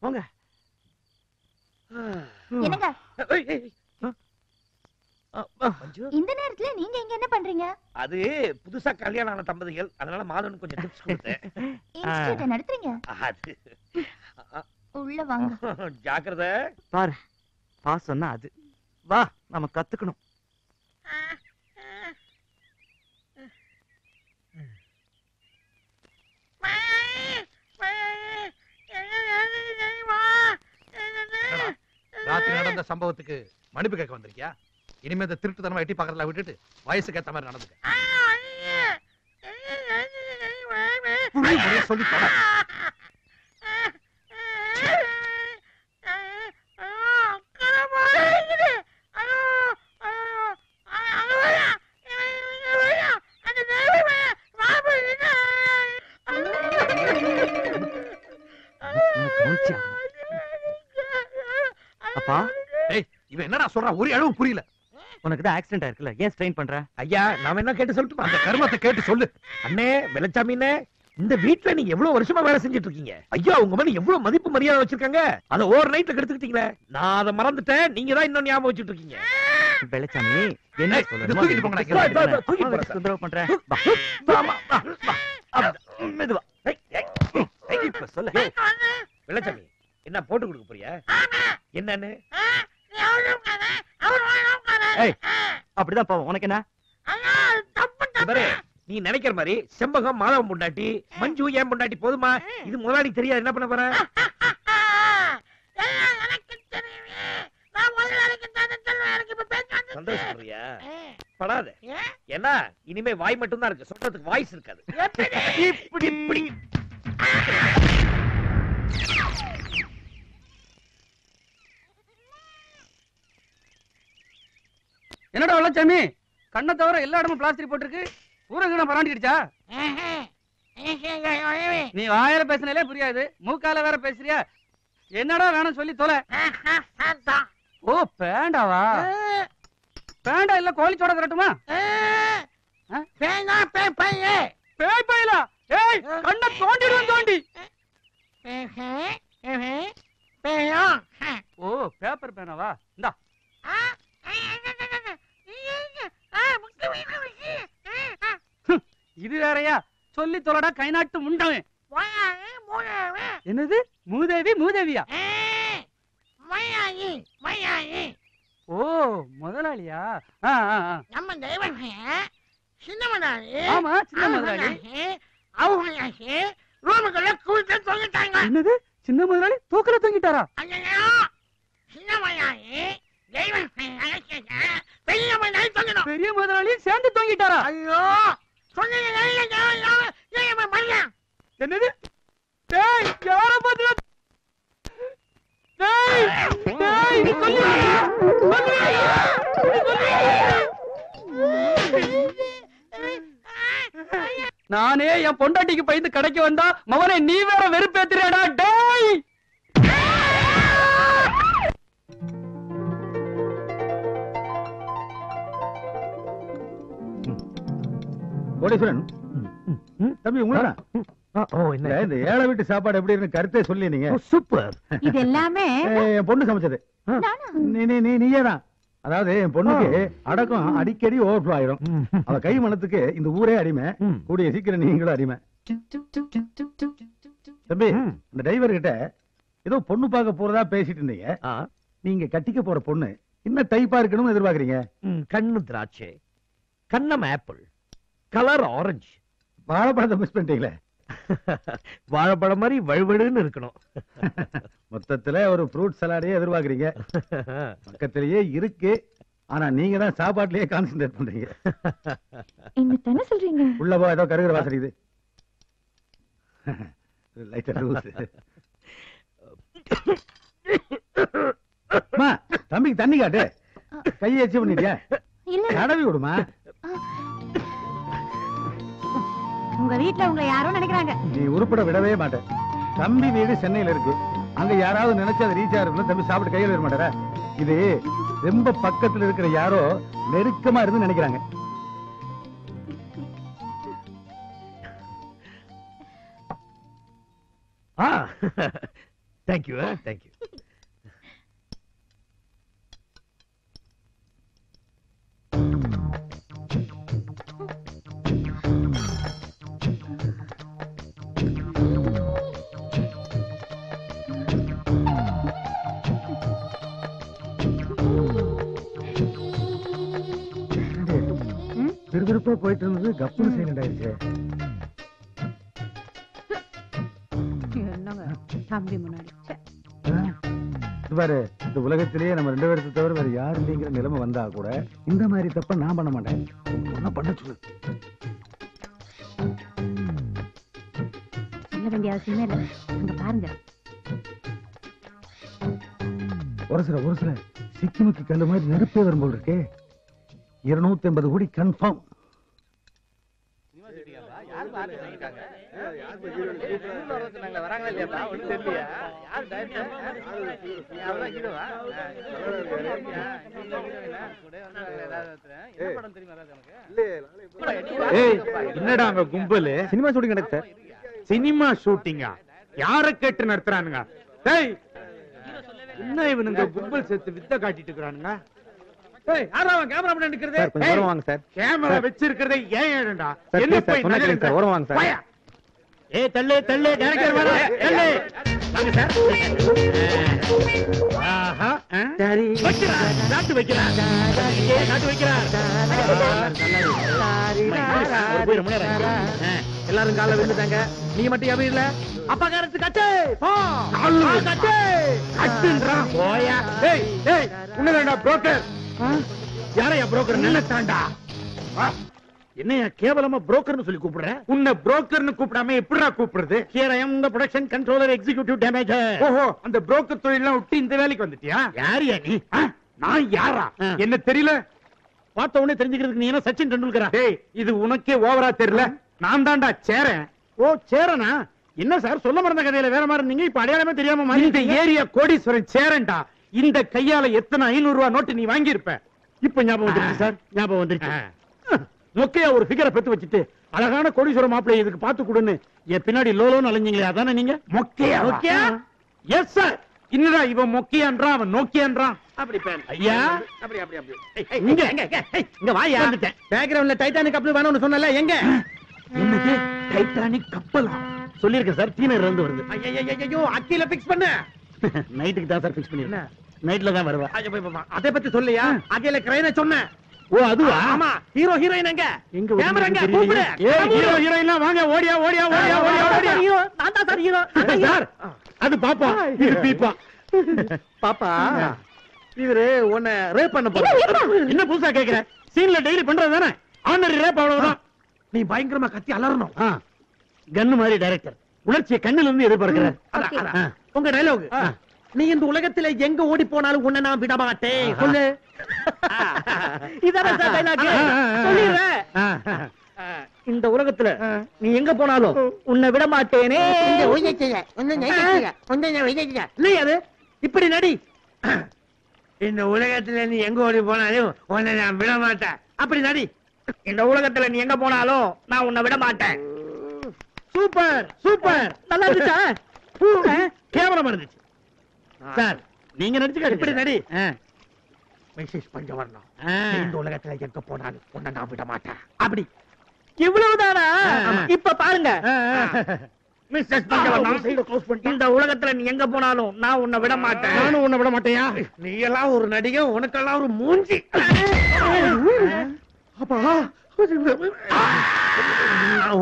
போங்க. என்னங்க ஏய், ஏய், ஏய். மஞ்சு, இந்த நேரத்துல நீங்க இங்க என்ன பண்றீங்க? அது புதுசா கல்யாணம் ஆன தம்பதிகள், அதனால மாதவன் கொஞ்சம் டிப்ஸ் கொடுத்தேன். இன்ஸ்டிடியூட் நடத்துறீங்க? அது உள்ள வாங்க. ஜாக்கிரதை. பாரு, பா சொன்னா அது. வா, நம்ம கத்துக்கணும். ராத்திரி நடந்த சம்பவத்துக்கு மன்னிப்பு கேட்க வந்திருக்கியா? இனிமே இந்த திருட்டுத்தனமா எட்டி பாக்கறதெல்லாம் விட்டுட்டு வயசுக்கு ஏத்த மாதிரி நடந்துக்க. சொல்லி தொட. அப்பா, இவன் என்னடா சொல்றான் ஒரு அளவு புரியல. உனக்கு தான் ஆக்சிடென்ட் ஆயிருக்குல்ல, ஏன் ஸ்ட்ரெயின் பண்ற? ஐயா நாம என்ன கேட்டு சொல்லட்டுமா? அந்த கர்மத்தை கேட்டு சொல்லு. அண்ணே வெள்ளச்சாமினே, இந்த வீட்டுல நீங்க எவ்வளவு வருஷமா வேலை செஞ்சுட்டு இருக்கீங்க. ஐயா உங்க மேல எவ்வளவு மதிப்பு மரியாதை வச்சிருக்காங்க. அத ஓவர் நைட்ல கெடுத்துக்கிட்டீங்களே. நான் அதை மறந்துட்டேன், நீங்க தான் இன்னும் ஞாபகம் வச்சுட்டு இருக்கீங்க. வெள்ளச்சாமி என்ன சொல்ற? தூக்கிட்டு போங்க. தொந்தரவு பண்ற. மெதுவா. இப்ப சொல்ல வெள்ளச்சாமி, என்ன போட்டு கொடுக்க போறியா? என்னன்னு? அப்படிதான் போவோம். உனக்கு என்ன? நீ நினைக்கிற மாதிரி செம்பகம் மாதவன் பொண்டாட்டி, மஞ்சு ஏன் பொண்டாட்டி போதுமா? இது முதலாளி தெரியாது, என்ன பண்ண போற? சந்தோஷப்படுறியா? படாத. ஏன்னா இனிமே வாய் மட்டும் தான் இருக்கு, சொல்றதுக்கு வாய்ஸ் இருக்காது. இப்படி இப்படி என்னடா வெள்ளச்சாமி, கண்ணை தவிர எல்லா இடமும் பிளாஸ்டிக் போட்டிருக்கு. ஊரகீடம் பராண்டிடுச்சா? நீ வாயில பேசினாலே புரியாது, மூக்கால வேற பேசுறியா? என்னடா வேணும் சொல்லி தொலை. ஓ பேண்டாவா? பேண்டா இல்ல கோழிச்சோட தரட்டுமா? பேய் பையலா? ஏய் கண்ணை தோண்டிடுவேன் தோண்டி. ஓ பேப்பர் பேனாவா? இந்தா. இது வேறையா? சொல்லி தொலைடா கை நாட்டு முண்டவன். என்னது மூதேவி? மூதேவியா? ஓ முதலாளியா? நம்ம தெய்வம் சின்ன முதலாளி. ஆமா சின்ன முதலாளி. அவங்க ரூமுக்குள்ள கூட்டு தொங்கிட்டாங்க. என்னது சின்ன முதலாளி தூக்கல தொங்கிட்டாரா? சின்ன முதலாளி தெய்வம் பெரிய முதலாளி தொங்கிடும். பெரிய முதலாளி சேர்ந்து தொங்கிட்டாரா? ஐயோ என்னது? டேய் யார பாத்து? டேய் டேய் நானே என் பொண்டாட்டிக்கு பயந்து கடைக்கு வந்தா மவனே நீ வேற வெறுப்பேத்துறியாடா? டேய் கோடீஸ்வரன் தம்பி உங்களா? இந்த ஏழை வீட்டு சாப்பாடு எப்படி இருக்கு கருத்தே சொல்லி நீங்க. சூப்பர். இது எல்லாமே என் பொண்ணு சமைச்சது. நீயே தான். அதாவது என் பொண்ணுக்கு அடக்கம் அடிக்கடி ஓவர்ஃப்ளோ ஆயிடும். அவ கை மனத்துக்கு இந்த ஊரே அடிமை. கூடிய சீக்கிரம் நீங்களும் அடிமை. தம்பி இந்த டிரைவர் கிட்ட ஏதோ பொண்ணு பார்க்க போறதா பேசிட்டு இருந்தீங்க. நீங்க கட்டிக்க போற பொண்ணு என்ன டைப்பா இருக்கணும்னு எதிர்பார்க்கறீங்க? கண்ணு திராட்சை, கண்ணம் ஆப்பிள், கலர் ஆரஞ்சு. வாழைப்பழத்தை மிஸ் பண்ணிட்டீங்களே. வாழைப்பழம் மாதிரி வழுவழுன்னு இருக்கணும். மொத்தத்துல ஒரு ஃப்ரூட் சலாடையே எதிர்பார்க்கறீங்க. பக்கத்திலேயே இருக்கு, ஆனா நீங்க தான் சாப்பாட்டுலயே கான்சென்ட்ரேட் பண்றீங்க. என்ன சொல்றீங்க? உள்ள போ, ஏதோ கருகிற வாசனை இது. லைட்டா லூஸ். அம்மா தம்பிக்கு தண்ணி காட்டு. கையை எச்சி பண்ணிட்டியா? கடவி விடுமா. உங்க வீட்டுல உங்களை யாரோ நினைக்கிறாங்க. நீ உருப்பட விடவே மாட்டேன். தம்பி வீடு சென்னையில இருக்கு. அங்க யாராவது நினைச்சு அதை ரீச் ஆகுதுன்னா தம்பி சாப்பிட்டு கையில வர மாட்டாரா? இது ரொம்ப பக்கத்துல இருக்கிற யாரோ நெருக்கமா இருந்து நினைக்கிறாங்க. Thank you thank you. விறுவிறுப்பா போயிட்டு இருந்தது கப்புனு சைலண்ட் ஆயிடுச்சு. தம்பி முன்னாடி பாரு, இந்த உலகத்திலேயே நம்ம 2 பேருக்கு தவிர வேற யாரு இல்லைங்கிற நிலைமை வந்தா கூட இந்த மாதிரி தப்ப நான் பண்ண மாட்டேன். என்ன பண்ண சொல்லு. சொல்ல வேண்டிய அவசியமே இல்லை. அங்க பாருங்க. ஒரு சில சிக்கிமுக்கி கல்லு மாதிரி நெருப்பே வரும்போது இருக்கே. 250 கோடி கன்ஃபார்ம். என்னடா அங்க கும்பல்? சினிமா ஷூட்டிங் நடக்குது சார். சினிமா ஷூட்டிங்கா? யார கேட்டு நடத்துறானுங்க? என்ன இவனுங்க கும்பல் சேர்த்து வித்த காட்டிட்டு இருக்கானுங்க? கேமரா வாங்க சார். கேமரா வச்சிருக்கிறதே ஏன் ஏடா? சார், என்ன please சார், சொன்னா கேளுங்க சார், ஓரம் வாங்க சார். போயா. தள்ளு தள்ளு டைரக்டர் வர. தள்ளு வாங்க சார். ஆஹா சரி வைக்கிறா நாட்டு வைக்கிறா நாட்டு வைக்கிறா. எல்லாரும் காலைல விழுந்தாங்க. நீ மட்டும் எவன் இல்ல? அப்பா காரத்து கட்டு போ. கட்டு கட்டுன்றா போயா. டேய் டேய் உன்னடா புரோக்கர். யாரையா புரோக்கர்? நினைச்சாண்டா. என்னையா கேவலமா புரோக்கர்னு சொல்லி கூப்பிடுற? உன்னை புரோக்கர்னு கூப்பிடாம எப்படிடா கூப்பிடுறது? Here I am the production controller executive damager. ஓஹோ, அந்த புரோக்கர் தொழிலெல்லாம் விட்டு இந்த வேலைக்கு வந்துட்டியா? யாரியா நீ? நான் யாரா? என்ன தெரியல? பார்த்த உடனே தெரிஞ்சுக்கிறதுக்கு நீ என்ன சச்சின் டெண்டுல்கரா? டேய் இது உனக்கே ஓவரா தெரியல. நான் தான்டா சேரன். ஓ சேரனா? என்ன சார் சொல்ல மறந்த கதையில வேற மாதிரி நீங்க இப்ப அடையாளமே தெரியாம மாறி. இந்த ஏரியா கோடீஸ்வரன் சேரன்டா. இந்த கையால எத்தனை 500 ரூபாய் நோட்டு நீ வாங்கி இருப்ப? இப்ப ஞாபகம் வந்துருச்சு சார், ஞாபகம் வந்துருச்சு. மொக்கையா ஒரு ஃபிகரை பெத்து வச்சுட்டு அழகான கோடீஸ்வர மாப்பிள்ளை இதுக்கு பாத்து கொடுன்னு என் பின்னாடி லோலோன்னு அலைஞ்சீங்களே, அதானே நீங்க? மொக்கையா? மொக்கையா? Yes sir. என்னடா இவன் மொக்கையான்றான், அவன் நோக்கியான்றான். அப்படி ஐயா அப்படி அப்படி அப்படி இங்க இங்க வாயா. வந்துட்டேன். பேக்ரவுண்ட்ல டைட்டானிக் கப்பல் வேணும்னு சொன்னல, எங்க? என்னது டைட்டானிக் கப்பலா? சொல்லிருக்கேன் சார், டீனர் இருந்து வருது. ஐயோ அக்கில பிக்ஸ் பண்ணு. நைட்டுக்கு தான் சார் பிக்ஸ் பண்ணிருக்கேன். நைட்ல தான் வருவா. அதை பத்தி சொல்லையா? அகில கிரைன சொன்னேன். ஓ அதுவா? ஆமா. ஹீரோ ஹீரோயின் எங்க? எங்க கேமரா எங்க? கூப்பிடு. ஏய் ஹீரோ ஹீரோயினா வாங்க, ஓடியா ஓடியா ஓடியா ஓடியா ஓடியா. ஹீரோ நான் தான் சார் ஹீரோ. சார் அது பாப்பா, இது பீப்பா. பாப்பா இவரு உன்னை ரேப் பண்ண போறாரு. என்ன புதுசா கேக்குற? சீன்ல டெய்லி பண்றது தானே. ஆனரி ரேப் அவ்வளவுதான். நீ பயங்கரமா கத்தி அலறணும். கன்னு மாதிரி டைரக்டர் உணர்ச்சியை கண்ணுல இருந்து எதிர்பார்க்கிறார். உங்க டயலாக். நீ இந்த உலகத்துல எங்க ஓடி போனாலும் உன்னை நான் விட மாட்டேன். சொல்லு. இதான சார் டயலாக். சொல்லிடுறேன். இந்த உலகத்துல நீ எங்க போனாலும் உன்னை விட மாட்டேனே. இல்லையா அது? இப்படி நடி. இந்த உலகத்துல நீ எங்க ஓடி போனாலும் உன்னை நான் விட மாட்டேன். அப்படி நடி. இந்த உலகத்துல நீ எங்க போனாலும் நான் உன்னை விட மாட்டேன். Super super. நல்லா இருந்துச்சா? கேவலமா இருந்துச்சு சார். நீங்க நடிச்சு இப்படி நடி. மெசேஜ் பண்ண வரணும். இந்த உலகத்துல எங்க போனாலும் உன்னை நான் விட மாட்டேன். அப்படி இவ்வளவுதானா? இப்ப பாருங்க. மெசேஜ் பண்ண வரணும். இந்த உலகத்துல நீ எங்க போனாலும் நான் உன்னை விட மாட்டேன். நானும் உன்னை விட மாட்டேயா? நீ எல்லாம் ஒரு நடிகை, உனக்கெல்லாம் ஒரு மூஞ்சி. அப்பா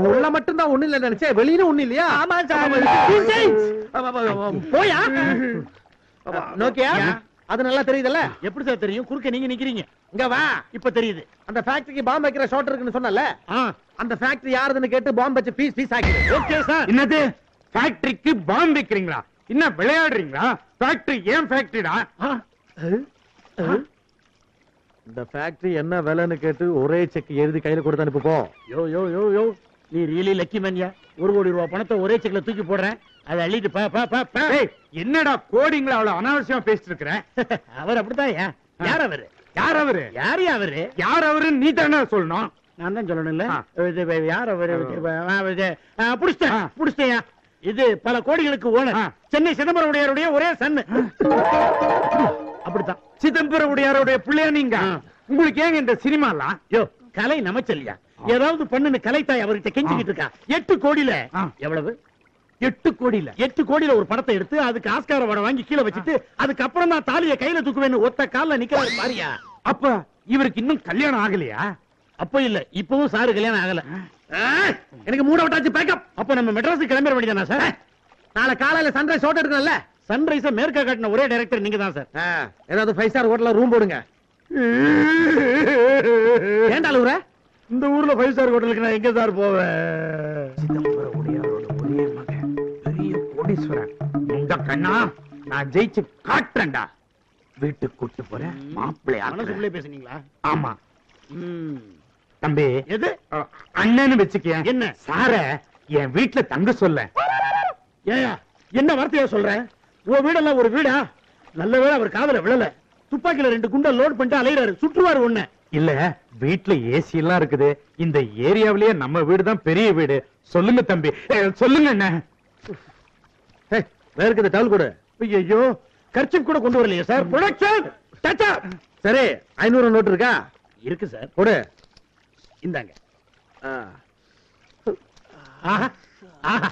உள்ள மட்டும் தான் ஒண்ணு இல்ல நினைச்சேன், வெளியில ஒண்ணு இல்லையா? ஆமா சார். போயா நோக்கியா? அது நல்லா தெரியுதுல்ல? எப்படி சார் தெரியும்? குறுக்க நீங்க நிக்கிறீங்க. இங்க வா. இப்ப தெரியுது. அந்த ஃபேக்டரிக்கு பாம்பு வைக்கிற ஷாட் இருக்குன்னு சொன்னல, அந்த ஃபேக்டரி யாருதுன்னு கேட்டு பாம்பு வச்சு பீஸ் பீஸ் ஆக்கிடு. Okay sir. என்னது ஃபேக்டரிக்கு பாம்பு வைக்கிறீங்களா? என்ன விளையாடுறீங்களா? ஃபேக்டரி ஏன் ஃபேக்டரிடா? இந்த ஃபேக்டரி என்ன விலைன்னு கேட்டு ஒரே செக் எழுதி கையில கொடுத்து அனுப்பு போ. யோ யோ யோ யோ, நீ ரியலி லக்கி மேன்யா. 1 கோடி ரூபாய் பணத்தை ஒரே செக்ல தூக்கி போடுறேன். அதை அள்ளிட்டு பா பா பா. என்னடா கோடிங்களா அவ்வளவு அனாவசியமா பேசிட்டு இருக்கிற? அவர் அப்படித்தான். யார் அவரு? யார் அவரு? யாரையா அவரு? யார் அவருன்னு நீ தானே சொல்லணும். நான் தான் சொல்லணும் இல்ல? யார் அவரு? புடிச்சிட்டேன். இது பல கோடிகளுக்கு ஓனர். சென்னை சிதம்பரம் உடையாருடைய ஒரே சன்னு. அப்படித்தான். சிதம்பரம் உடையாருடைய பிள்ளையா நீங்க? உங்களுக்கு ஏங்க இந்த சினிமாலாம்? யோ கலை நமச்சல்யா, ஏதாவது பண்ணுன்னு கலைத்தாய் அவர்கிட்ட கெஞ்சிக்கிட்டு இருக்கா. 8 கோடியில எவ்வளவு? 8 கோடியில 8 கோடியில ஒரு படத்தை எடுத்து அதுக்கு ஆஸ்கார் அவார்டு வாங்கி கீழே வச்சுட்டு அதுக்கப்புறம் தான் தாலியை கையில தூக்குவேன்னு ஒத்த கால்ல நிக்கிறாரு பாரியா. அப்ப இவருக்கு இன்னும் கல்யாணம் ஆகலையா? அப்ப இல்ல, இப்பவும் சாரு கல்யாணம் ஆகல. எனக்கு மூட விட்டாச்சு பேக்கப். அப்ப நம்ம மெட்ராஸுக்கு கிளம்பிட வேண்டியதானா சார்? நாளை காலையில சன்ரைஸ் ஹோட்டல் இருக்கணும்ல? சன்ரைஸ மேற்கா காட்டின ஒரே டைரக்டர் நீங்க தான் சார். ஏதாவது 5 ஸ்டார் ஹோட்டல்ல ரூம் போடுங்க. ஏண்டா ஊர? இந்த ஊர்ல 5 ஸ்டார் ஹோட்டலுக்கு நான் எங்க சார் போவேன்? சிதம்பரம் உடையாரோட ஒரே மகன் பெரிய கோடீஸ்வரன். இந்த கண்ணா நான் ஜெயிச்சு காட்டுறேன்டா. வீட்டுக்கு கூட்டு போறேன். மாப்பிள்ளை மனசுக்குள்ளே பேசுனீங்களா? ஆமா. தம்பி எது அண்ணன்னு வச்சுக்க. என்ன சார என் வீட்டுல தங்க சொல்ல. ஏயா என்ன வார்த்தையா சொல்றேன்? உன் வீடெல்லாம் ஒரு வீடா? நல்ல வேளை அவர் காதல விழல. துப்பாக்கில 2 குண்டை லோட் பண்ணிட்டு அலையிறாரு, சுற்றுவாரு ஒண்ணு. இல்ல வீட்டுல ஏசி எல்லாம் இருக்குது. இந்த ஏரியாவிலேயே நம்ம வீடு தான் பெரிய வீடு. சொல்லுங்க தம்பி, சொல்லுங்க என்ன. வேற டவுல் கூட. ஐயோ கர்ச்சிப் கூட கொண்டு வரலையா சார்? ப்ரொடக்ஷன் டாடா. சரி 500 நோட்டு இருக்கா? இருக்கு சார். கொடு. இந்தாங்க. ஆஹா ஆஹா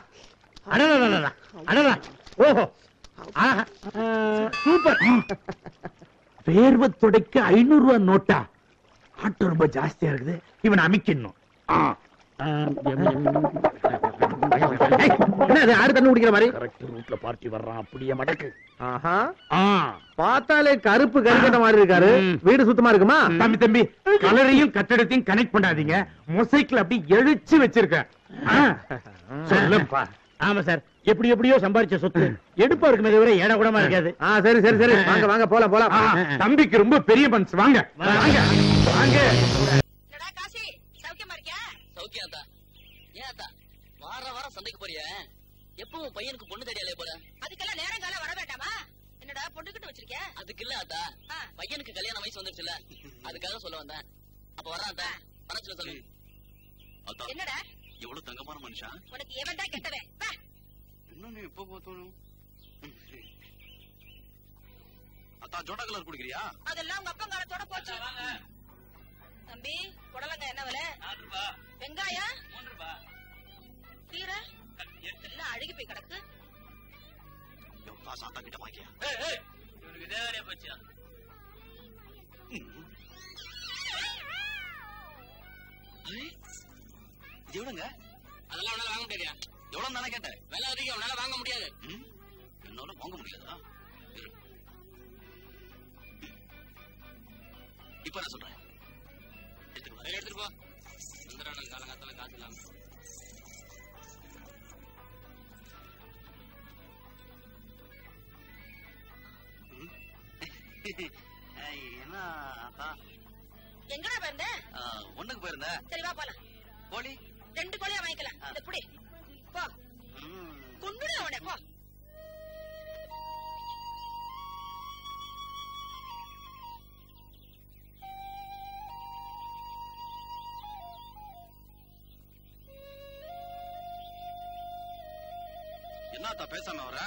அடடடடடா அடடா. ஓஹோ ஆஹா சூப்பர். வேர்வை துடைக்க 500 ரூபாய் நோட்டா? ஆட்டோ ரொம்ப ஜாஸ்தியா இருக்குது. இவன் அமைக்கணும். என்ன ஆறு தண்ணி குடிக்கிற மாதிரி? கரெக்ட் ரூட்ல பார்ட்டி வர்றான். அப்படியே மடக்கு. பார்த்தாலே கருப்பு கருக்கட்ட மாதிரி இருக்காரு. வீடு சுத்தமா இருக்குமா? தம்பி தம்பி கலரையும் கட்டடத்தையும் கனெக்ட் பண்ணாதீங்க. மொசைக்கில் அப்படி எழுச்சி வச்சிருக்க. சொல்லுப்பா. ஆமா சார், எப்படி எப்படியோ சம்பாதிச்ச சொத்து எடுப்பா இருக்குமே தவிர ஏடா கூடமா இருக்காது. சரி சரி சரி, வாங்க வாங்க போலாம் போலாம். தம்பிக்கு ரொம்ப பெரிய பன்ஸ். வாங்க வாங்க வாங்க. சௌக்கியாத்தா? ஏன் அத்தா வாரம் சந்தைக்கு போறிய? எப்பவும் பையனுக்கு பொண்ணு தேடியாலே போல. அதுக்கெல்லாம் நேரம் காலம் வர வேண்டாமா? என்னடா பொண்ணுகிட்ட வச்சிருக்க? அதுக்கு இல்ல அத்தா, பையனுக்கு கல்யாண வயசு வந்துருச்சுல, அதுக்காக சொல்ல வந்தேன். அப்ப வர்றான் அத்தா, பணத்துல சொல்லு. என்னடா எவ்வளவு தங்கமான மனுஷன். உனக்கு எவன்டா கெட்டவன்? இன்னொன்னு எப்ப பார்த்தோம். அத்தா ஜோடா கலர் குடிக்கிறியா? அதெல்லாம் உங்க அப்பா காலத்தோட போச்சு. தம்பி புடலங்காய் என்ன விலை? 4 ரூபாய். வெங்காயம் 3 ரூபாய். கீரை எல்லாம் அழுகி போய் கிடக்கு. சாத்தா கிட்ட வாங்கியா? இவனுக்கு தேவையே போச்சு. எவ்வளவுங்க? அதெல்லாம் உன்னால வாங்க முடியாது. எவ்வளவு தானே கேட்டேன். விலை அதிகம், உன்னால வாங்க முடியாது. என்னால வாங்க முடியாதா? இப்ப என்ன சொல்றேன்? எடுத்துட்டு போ. காலங்காத்தால காசு இல்லாம. என்ன அத்தா? எங்கடா வந்த? ஒண்ணுக்கு போயிருந்தேன். சரி வா போலாம். கோழி 2 கோழியா வாங்கிக்கலாம். இந்த புடி போ. குண்டுடா அவனே போ. என்னத்தா பேசாம வர?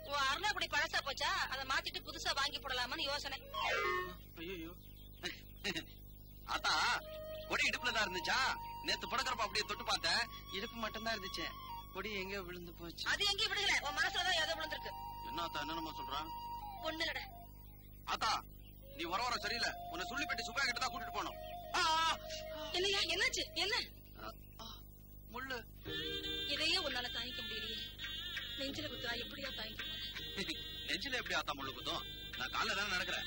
உன் அருணாக்குடி பழசா போச்சா? அதை மாத்திட்டு புதுசா வாங்கி போடலாமான்னு யோசனை. ஐயோ அத்தா, கொடி இடுப்புல தான் இருந்துச்சா? நேத்து படக்கிறப்ப அப்படியே தொட்டு பார்த்தேன், இடுப்பு மட்டும் தான் இருந்துச்சு. கொடி எங்க விழுந்து போச்சு? அது எங்கேயும் விழுகல, உன் மனசுலதான் ஏதோ விழுந்திருக்கு. என்னத்தா என்னமா சொல்றான்? பொண்ணுடா. அத்தா நீ வர சரியில்லை. உன்னை சொல்லி பெட்டி சுப்பா கிட்ட தான் கூட்டிட்டு போனோம். என்னையா என்னாச்சு? என்ன முள்ளு? இதையே உன்னால தாங்கிக்க முடியலையே. நெஞ்சில குத்தா எப்படியா தாங்கிக்க போற? நெஞ்சில எப்படி ஆத்தா முள்ளு குத்தும்? நான் காலைல தானே நடக்கிறேன்.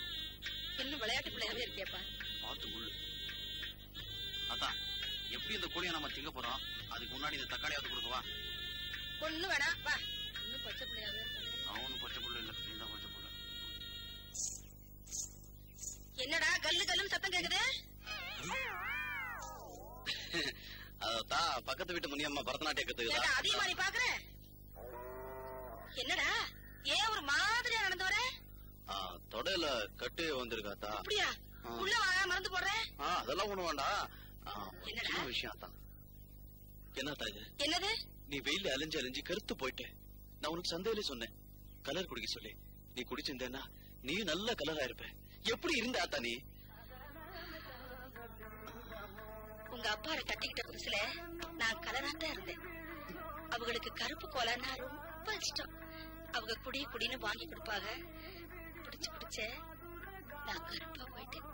இன்னும் விளையாட்டு பிள்ளையாவே இருக்கேப்பா. பார்த்து முள்ளு. அத்தா எப்படி இந்த கோழியை நம்ம திங்க போறோம்? அதுக்கு முன்னாடி இந்த தக்காளியாவது கொடுக்கவா? ஒண்ணு வேணாம் வா. இன்னும் பச்சை பிள்ளையாவே அவனும் பச்சை புள்ளு இல்ல, நீதான் பச்சை புள்ளு. என்னடா கல்லு கல்லும் சத்தம் கேக்குது? அதா பக்கத்து வீட்டு முனியம்மா பரதநாட்டிய கத்துக்குதா? அதே மாதிரி பாக்குறேன். என்னடா ஏன் ஒரு மாதிரியா நடந்து வர? தொடையில கட்டு வந்திருக்காத்தா. அப்படியா? உள்ள வாங்க மறந்து போடுறேன். அதெல்லாம் ஒண்ணு வேண்டாம். என்ன விஷயம் தான்? என்னத்தா இது? என்னது? நீ வெயில அலைஞ்சு அலைஞ்சு கருத்து போயிட்ட. நான் உனக்கு சந்தையிலே சொன்னேன் கலர் குடிக்க சொல்லி. நீ குடிச்சிருந்தேன்னா நீ நல்ல கலரா இருப்ப. எப்படி இருந்த ஆத்தா நீ? உங்க அப்பாவை கட்டிக்கிட்ட புதுசுல நான் கலராத்தான் இருந்தேன். அவங்களுக்கு கருப்பு கோலன்னா ரொம்ப இஷ்டம். அவங்க குடி குடின்னு வாங்கி கொடுப்பாங்க. பிடிச்ச நான் கருப்பா போயிட்டேன்.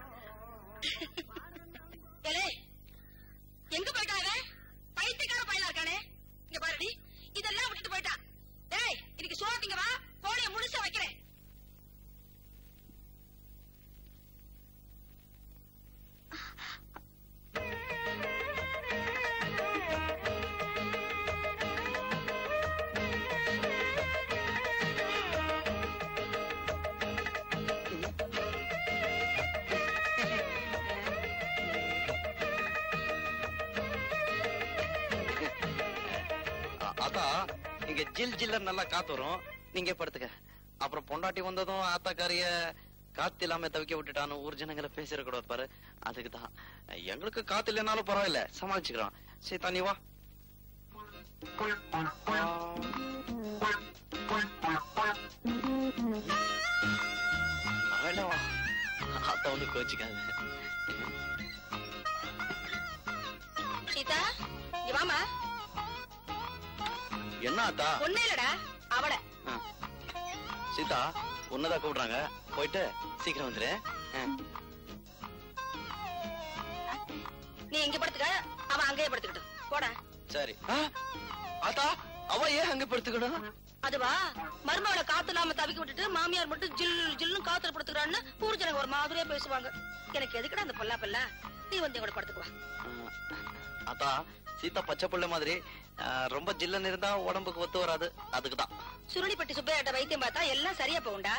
எங்க போயிட்டாங்க? பைத்தியக்கார பையனா இருக்கானே. இங்க பாருடி, இதெல்லாம் விட்டுட்டு போயிட்டான். டேய் இன்னைக்கு சோத்திங்க வா, கோழியை முழுசா வைக்கிறேன். ஆத்தா இங்க ஜில் ஜில்ல நல்லா காத்து வரும், நீங்க படுத்துக்க. அப்புறம் பொண்டாட்டி வந்ததும் ஆத்தாக்காரிய காத்து இல்லாம தவிக்க விட்டுட்டான்னு ஊர் ஜனங்களை பேசிடக்கூடாது பாரு, அதுக்குதான். எங்களுக்கு காத்து இல்லைனாலும் பரவாயில்ல, சமாளிச்சுக்கிறோம். சீதா நீ வா. வா, ஆத்தா வந்து கோச்சிக்காது. சீதா இங்க வாமா. என்ன ஆத்தா? ஒண்ணு இல்லடா அவள. சீதா உன்னதான் கூப்பிடுறாங்க, போயிட்டு சீக்கிரம் வந்துரு. நீ இங்க படுத்துக்க, அவன் அங்கேயே படுத்துக்கிட்டு போடா. சரி. ஆத்தா அவ ஏன் அங்க படுத்துக்கணும்? அதுவா மருமகளை காத்து நாம தவிக்க விட்டுட்டு மாமியார் மட்டும் ஜில் ஜில்லும் காத்துல படுத்துக்கிறான்னு ஊர் ஜனங்க ஒரு மாதிரியா பேசுவாங்க. எனக்கு எதுக்குடா அந்த பல்லா பல்லா, நீ வந்து கூட படுத்துக்குவா. ஆத்தா சீதா பச்சை புள்ள மாதிரி ரொம்ப ஜில்லன்னு இருந்தா உடம்புக்கு ஒத்து வராது, அதுக்குதான். சுருளிப்பட்டி சுப்பையாட்ட வைத்தியம் பார்த்தா எல்லாம் சரியா போகும்டா.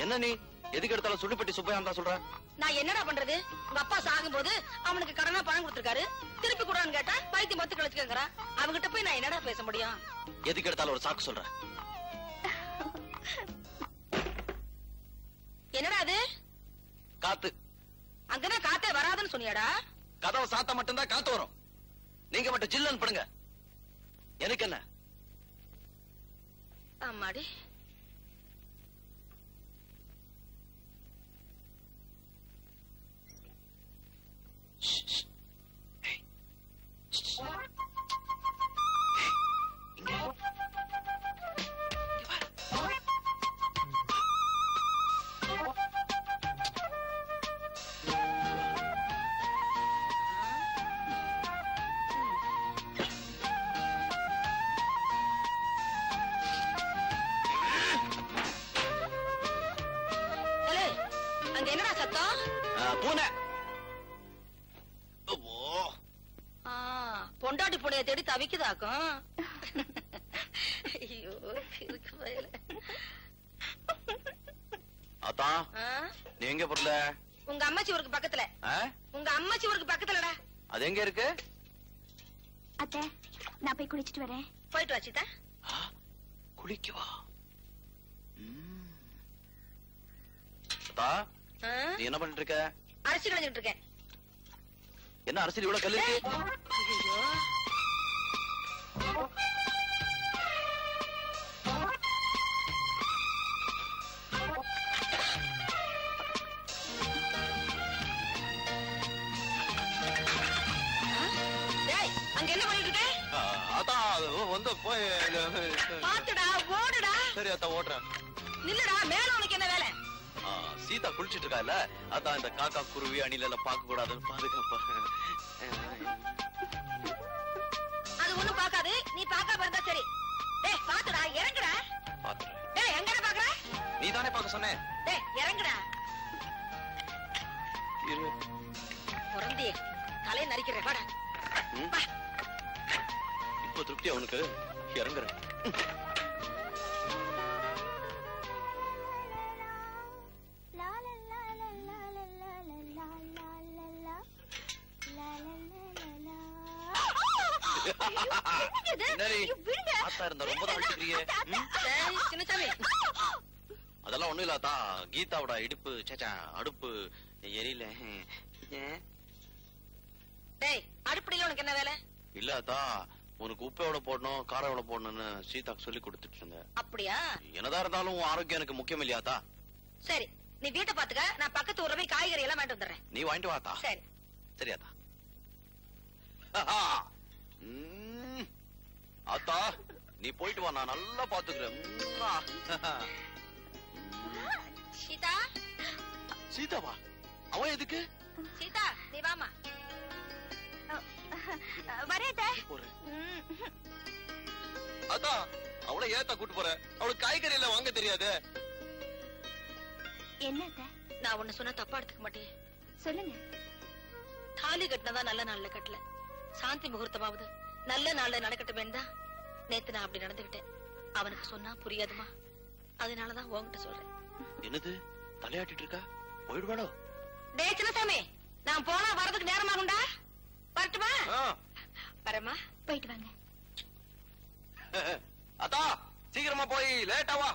என்ன நீ எதுக்கு எடுத்தாலும் சுருளிப்பட்டி சுப்பையா தான் சொல்ற? நான் என்னடா பண்றது, உங்க அப்பா சாகும்போது அவனுக்கு கடனா பணம் கொடுத்திருக்காரு, திருப்பி கூடான்னு கேட்டா வைத்தியம் பார்த்து கழிச்சுக்கங்கிறா. அவங்கிட்ட போய் நான் என்னடா பேச முடியும்? எதுக்கு எடுத்தாலும் ஒரு சாக்கு சொல்ற. என்னடா அது? காத்து. அங்கதான் காத்தே வராதுன்னு சொன்னியாடா? கதவை சாத்த மட்டும்தான் காத்து வரும், நீங்க மட்டும் ஜில்லன்னு படுங்க. எனக்கு என்ன? ஆமாடி. அங்க என்னடா சத்தம்? பூனை. பொண்டாட்டி புனைய தேடி தவிக்குதாக்கும். ஐயோ இருக்கு வயல. ஆத்தா நீ எங்க பொருள? உங்க அம்மாச்சி ஊருக்கு பக்கத்துல. உங்க அம்மாச்சி ஊருக்கு பக்கத்துலடா. அது எங்க இருக்கு? அத்தை நான் போய் குளிச்சிட்டு வரேன். போயிட்டு வா சீதா. குளிக்கவா? நீ என்ன பண்ணிட்டு இருக்க? அரிசி களைஞ்சிட்டு இருக்கேன். என்ன அரசியல் இவ்வளவு கல்லு இருக்கு? அங்க என்ன பண்ணிட்டு இருக்க? அதான் வந்து போய் பாத்துடா ஓடுடா. சரி அத்தா ஓடுறேன். நில்லுடா, மேல உனக்கு என்ன வேலை? சீதா குளிச்சிட்டு இருக்கா இல்ல, அதான் இந்த காக்கா குருவி அணில எல்லாம் பார்க்க கூடாதுன்னு பாதுகாப்பா. அது ஒண்ணும் பாக்காது, நீ பாக்காம இருந்தா சரி. டேய் பாத்துடா, இறங்குடா. பாத்துறேன். டேய் எங்கடா பாக்குற? நீ தானே பார்க்க சொன்னே. டேய் இறங்குடா. பொறந்தி தலை நரிக்கிறேன், வாடா. இப்போ திருப்தி அவனுக்கு, இறங்குறேன். அதெல்லாம் ஒண்ணும் இல்லாதா, கீதாவோட இடுப்பு சேச்சா அடுப்பு எரியல. டேய் அடுப்படியில உனக்கு என்ன வேலை? இல்லாதா உனக்கு உப்பு எவ்வளவு போடணும் காரம் எவ்வளவு போடணும்னு சீதாக்கு சொல்லி கொடுத்துட்டு இருந்தேன். அப்படியா? என்னதான் இருந்தாலும் ஆரோக்கியம் எனக்கு முக்கியம் இல்லையாதா? சரி நீ வீட்டை பாத்துக்க, நான் பக்கத்து ஊர்ல போய் காய்கறி எல்லாம் வாங்கிட்டு வந்துடுறேன். நீ வாங்கிட்டு வாத்தா. சரி சரியாதா. அத்தா நீ போயிட்டு வா, நான் நல்லா பாத்துக்கிறேன். சீதா. சீதாவா? அவன் எதுக்கு? சீதா நீ வாமா. வரேன். அத்தா அவளை ஏத்தா கூட்டு போற, அவளுக்கு காய்கறி எல்லாம் வாங்க தெரியாது. என்ன? நான் ஒண்ணு சொன்னா தப்பா எடுத்துக்க மாட்டேன். சொல்லுங்க. தாலி கட்டினதா நல்ல நாள்ல கட்டல, சாந்தி முகூர்த்தமாவது நல்ல நாள்ல நடக்கட்டுமே தான் நேத்து நான் அப்படி நடந்துகிட்டேன். அவனுக்கு சொன்னா புரியாதுமா, அதனாலதான் உன்கிட்ட சொல்றேன். என்னது தலையாட்டிட்டு இருக்கா? போயிடுவாடோ? டே சின்னசாமி, நான் போனா வரதுக்கு நேரமாகும்டா. வரட்டுமா? வரமா? போயிட்டு வாங்க. அத்தா சீக்கிரமா போய் லேட்டா வா.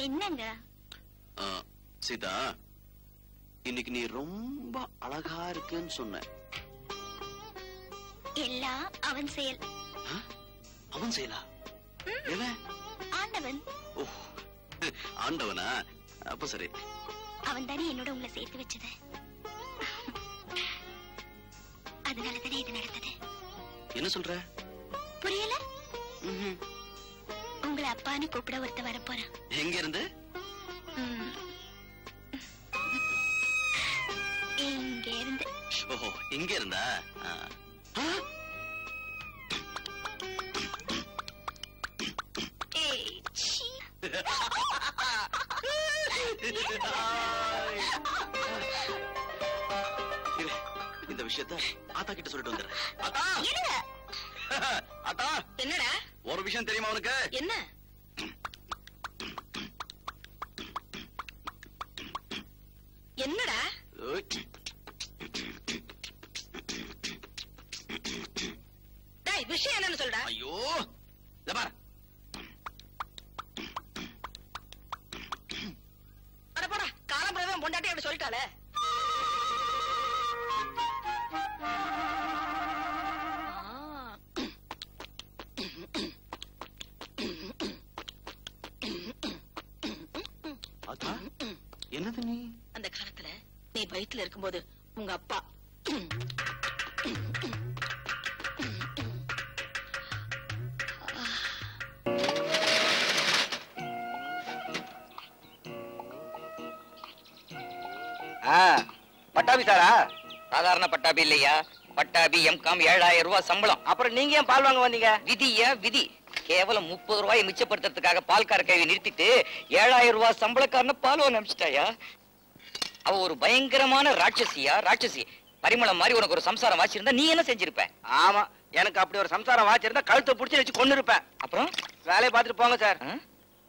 என்னங்க சீதா, இன்னைக்கு நீ ரொம்ப அழகா இருக்குன்னு சொன்ன. எல்லாம் அவன் செயல். அவன் செயலா? ஆண்டவன். ஓ, ஆண்டவனா? அப்ப சரி. அவன் தானே என்னோட உங்களை சேர்த்து வச்சது. அதனாலதானே இது நடந்தது. என்ன சொல்ற? புரியல? உங்களை அப்பான்னு கூப்பிட ஒருத்த வர போறான். எங்க இருந்து? இங்க இருந்து. ஓஹோ, இங்க இருந்தா? இந்த விஷயத்த ஆத்தா கிட்ட சொல்லிட்டு வந்துடுறேன். ஆத்தா! ஆத்தா! என்னடா? ஒரு விஷயம் தெரியுமா உனக்கு? என்ன? என்னடா? டேய், விஷயம் என்னன்னு சொல்டா. ஐயோ, இத பாரு. அட போடா, காலம்பரதான் பொண்டாட்டி அப்படி சொல்லிட்டாளே. என்னது நீ? அந்த காலத்துல நீ வயித்துல இருக்கும்போது உங்க அப்பா பட்டாபி சாரா? சாதாரண பட்டாபி இல்லையா, பட்டாபி எம்காம் 7000 ரூபாய் சம்பளம். அப்புறம் நீங்க ஏன் பால் வாங்க வந்தீங்க? விதியா விதி. கேவலம் 30 ரூபாயை மிச்சப்படுத்துறதுக்காக பால்கார கையை நிறுத்திட்டு 7000 ரூபாய் சம்பளக்காரன பால் வாங்க அனுப்பிச்சிட்டாயா? அவ ஒரு பயங்கரமான ராட்சசியா, ராட்சசி. பரிமளம் மாதிரி உனக்கு ஒரு சம்சாரம் வாச்சிருந்தா நீ என்ன செஞ்சிருப்ப? ஆமா, எனக்கு அப்படி ஒரு சம்சாரம் வாச்சிருந்தா கழுத்தை புடிச்சு வச்சு கொண்டு இருப்பேன். அப்புறம் வேலையை பார்த்துட்டு போங்க சார்.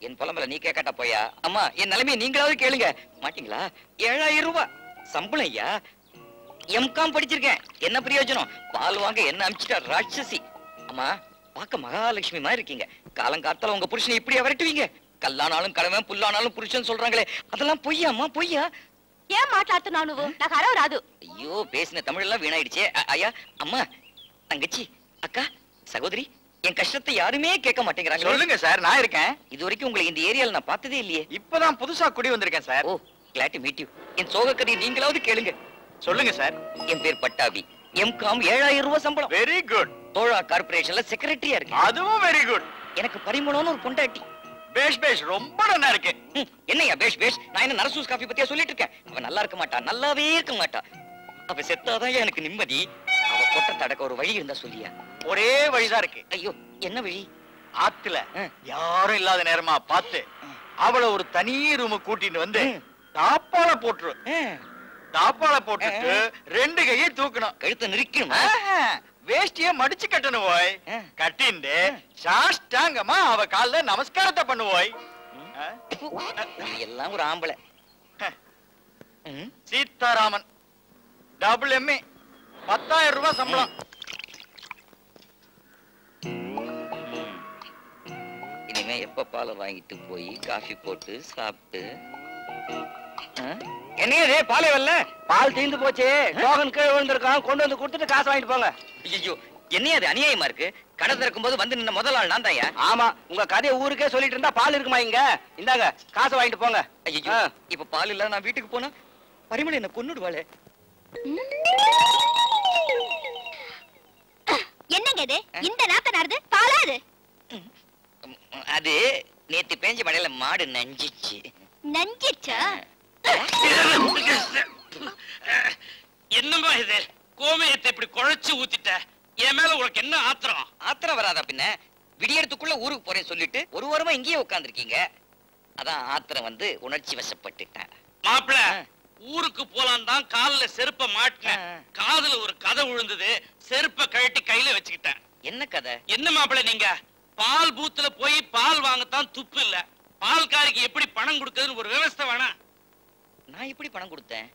என் புலம்பல நீ கேட்காட்டா போயா? அம்மா, என் நிலைமையை நீங்களாவது கேளுங்க மாட்டீங்களா? 7000 ரூபாய் சம்பளம் ஐயா. எம்காம் படிச்சிருக்கேன், என்ன பிரயோஜனம்? பால் வாங்க என்ன அனுப்பிச்சிட்டா ராட்சசி. அம்மா, பார்க்க மகாலட்சுமி மாதிரி இருக்கீங்க. காலங்காலத்துல உங்க புருஷனை இப்படியா விரட்டுவீங்க? கல்லானாலும் கடவன், புல்லானாலும் புருஷன் சொல்றாங்களே, அதெல்லாம் பொய்யாமா? பொய்யா? ஏன் மாట్లాடுத்து நானுவோ நான் கரவு ராது. ஐயோ, பேசின தமிழ் எல்லாம் வீணாயிடுச்சே. ஐயா, அம்மா, தங்கச்சி, அக்கா, சகோதரி, என் கஷ்டத்தை யாருமே கேட்க மாட்டேங்கிறாங்க. சொல்லுங்க சார், நான் இருக்கேன். இது வரைக்கும் உங்களை இந்த ஏரியால நான் பார்த்ததே இல்லையே. இப்பதான் புதுசா குடி வந்திருக்கேன் sir. Oh, glad to meet you. என் சோகக்கதையை நீங்களாவது கேளுங்க. சொல்லுங்க சார். என் பேர் பட்டாபி. எம்காம் 7000 ரூபாய் சம்பளம். Very good. தோழா கார்பரேஷன்ல செக்ரட்டரியா இருக்கு. அதுவும் வெரி குட். எனக்கு பரிமளம்னு ஒரு பொண்டாட்டி. பேஷ் பேஷ், ரொம்ப நல்லா இருக்கு. என்னையா பேஷ் பேஷ்? நான் என்ன நரசூஸ் காஃபி பத்தியா சொல்லிட்டு இருக்கேன்? அவ நல்லா இருக்க மாட்டா, நல்லாவே இருக்க மாட்டா. அவ செத்தாதான் எனக்கு நிம்மதி. அவ கொட்ட தடக்க ஒரு வழி இருந்தா சொல்லியா? ஒரே வழிதான் இருக்கு. ஐயோ, என்ன வழி? ஆத்துல யாரும் இல்லாத நேரமா பார்த்து அவளை ஒரு தனி ரூம் கூட்டிட்டு வந்து தாப்பால போட்டுரு. தாப்பால போட்டுட்டு 2 கையை தூக்கணும். கழுத்தை நெரிக்கணுமா? வேஷ்டிய மடிச்சு கட்டணும் போய். கட்டிண்டு சாஷ்டாங்கமா அவ கால்ல நமஸ்காரத்தை பண்ணுவோய். எல்லாம் ஒரு ஆம்பளை. சீதாராமன், டபுள் எம்ஏ, 10,000 ரூபாய் சம்பளம். இனிமே எப்ப பாலை வாங்கிட்டு போய் காஃபி போட்டு சாப்பிட்டு. என்னையே பாலே வரல? பால் தீர்ந்து போச்சு, டோகன் கீழே விழுந்திருக்கான், கொண்டு வந்து கொடுத்துட்டு காசு வாங்கிட்டு போங்க. ஐயோ, என்னைய அது அநியாயமா இருக்கு. கடை திறக்கும் போது வந்து நின்ன முதல் ஆள் நான் தான்யா. ஆமா, உங்க கதையை ஊருக்கே சொல்லிட்டு இருந்தா பால் இருக்குமா இங்க? இந்தாங்க காசை வாங்கிட்டு போங்க. ஐயோ, இப்ப பால் இல்ல நான் வீட்டுக்கு போனா பரிமளம் என்ன கொன்னுடுவாளே. என்னங்க இது? இந்த நாத்த நடந்து பாலாது. அது நேத்து பேஞ்ச மழையில மாடு நஞ்சிச்சு. நஞ்சிச்சா? என்னமா இது? கோமியத்தை இப்படி குழைச்சு ஊத்திட்ட, என் மேல உனக்கு என்ன ஆத்திரம்? ஆத்திரம் வராதா பின்ன? விடியறதுக்குள்ள ஊருக்கு போறேன்னு சொல்லிட்டு ஒரு வாரமா இங்கேயே உட்கார்ந்துருக்கீங்க. அதான் ஆத்திரம் வந்து உணர்ச்சி வசப்பட்டுட்டேன். மாப்பிள ஊருக்கு போலாம் தான் கால்ல செருப்ப மாட்டினேன். காதுல ஒரு கதை விழுந்தது, செருப்ப கழட்டி கையில வச்சுக்கிட்டேன். என்ன கதை? என்ன மாப்பிள நீங்க பால் பூத்துல போய் பால் வாங்கத்தான் துப்பு இல்ல, பால்காரிக்கு எப்படி பணம் கொடுக்குதுன்னு ஒரு விவஸ்தை வேணா? நான் எப்படி பணம் கொடுத்தேன்?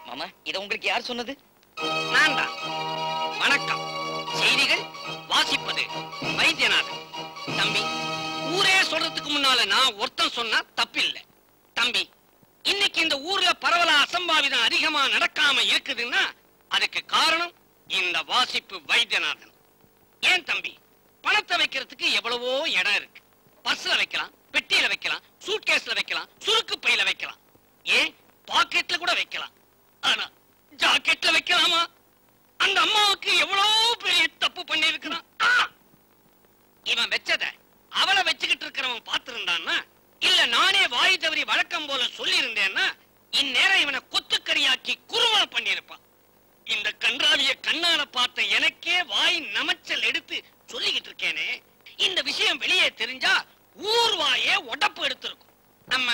மாமா, இத உங்களுக்கு யார் சொன்னது? நான் தான். வணக்கம். செய்திகள் வாசிப்பது வைத்தியநாதன். தம்பி, ஊரே சொல்றதுக்கு முன்னால நான் ஒருத்தன் சொன்னா தப்பில்லை. தம்பி, இன்னைக்கு இந்த ஊர்ல பரவலா அசம்பாவிதம் அதிகமா நடக்காம இருக்குதுன்னா அதுக்கு காரணம் இந்த வாசிப்பு வைத்தியநாதன். ஏன் தம்பி, பணத்தை வைக்கிறதுக்கு எவ்வளவோ இடம் இருக்கு. பர்ஸ்ல வைக்கலாம், பெட்டியில வைக்கலாம், சூட்கேஸ்ல வைக்கலாம், சுருக்கு பையில வைக்கலாம், ஏன் பாக்கெட்ல கூட வைக்கலாம். ஆனா ஜாக்கெட்ல வைக்கலாமா? அந்த அம்மாவுக்கு எவ்வளவு பெரிய தப்பு பண்ணி இருக்கிறான். இவன் வச்சத அவளை வச்சுக்கிட்டு இருக்கிறவன் பார்த்திருந்தான்னா, இல்ல நானே வாய் தவறி வழக்கம் போல சொல்லி இருந்தேன்னா இந்நேரம் இவனை கொத்துக்கறியாக்கி குறுவலை பண்ணியிருப்பான். இந்த கன்றாவிய கண்ணால பார்த்த எனக்கே வாய் நமச்சல் எடுத்து சொல்லிக்கிட்டு இருக்கேனே. இந்த விஷயம் வெளியே தெரிஞ்சா ஊர் வாயே உடப்பு எடுத்திருக்கும். நம்ம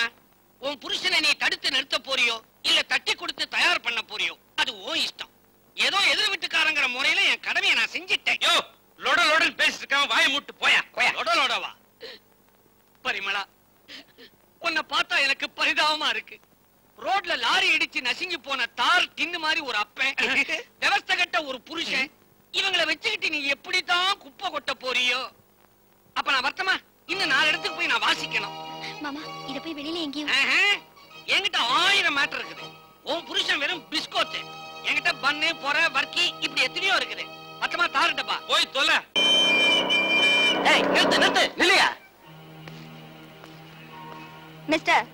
உன் புருஷனை நீ தடுத்து நிறுத்த போறியோ இல்ல தட்டி கொடுத்து தயார் பண்ண போறியோ அது உன் இஷ்டம். ஏதோ எதிர் வீட்டுக்காரங்கிற முறையில என் கடமையை நான் செஞ்சிட்டேன். யோ லொட லொடன்னு பேசிட்டு இருக்காம வாயை மூட்டு போயா. லொட லொடவா? பரிமளா, உன்னை பார்த்தா எனக்கு பரிதாபமா இருக்கு. ரோட்ல லாரி இடிச்சு நசுங்கி போன தார் தின்னு மாதிரி ஒரு அப்பன், விவஸ்தை கட்ட ஒரு புருஷன், இவங்களை வச்சுக்கிட்டு நீ எப்படித்தான் குப்பை கொட்ட போறியோ? அப்ப நான் வருத்தமா இன்னும் 4 இடத்துக்கு போய் நான் வாசிக்கணும். மாமா, இத போய் வெளியில எங்கேயும். என்கிட்ட 1000 மேட்டர் இருக்குது. உன் புருஷன் வெறும் பிஸ்கோட், என்கிட்ட பன்னு பொற வர்க்கி இப்படி எத்தனையோ இருக்குது. மொத்தமா தாருட்டப்பா போய் தொலை. நிறுத்து நிறுத்து நில்லையா? மிஸ்டர்,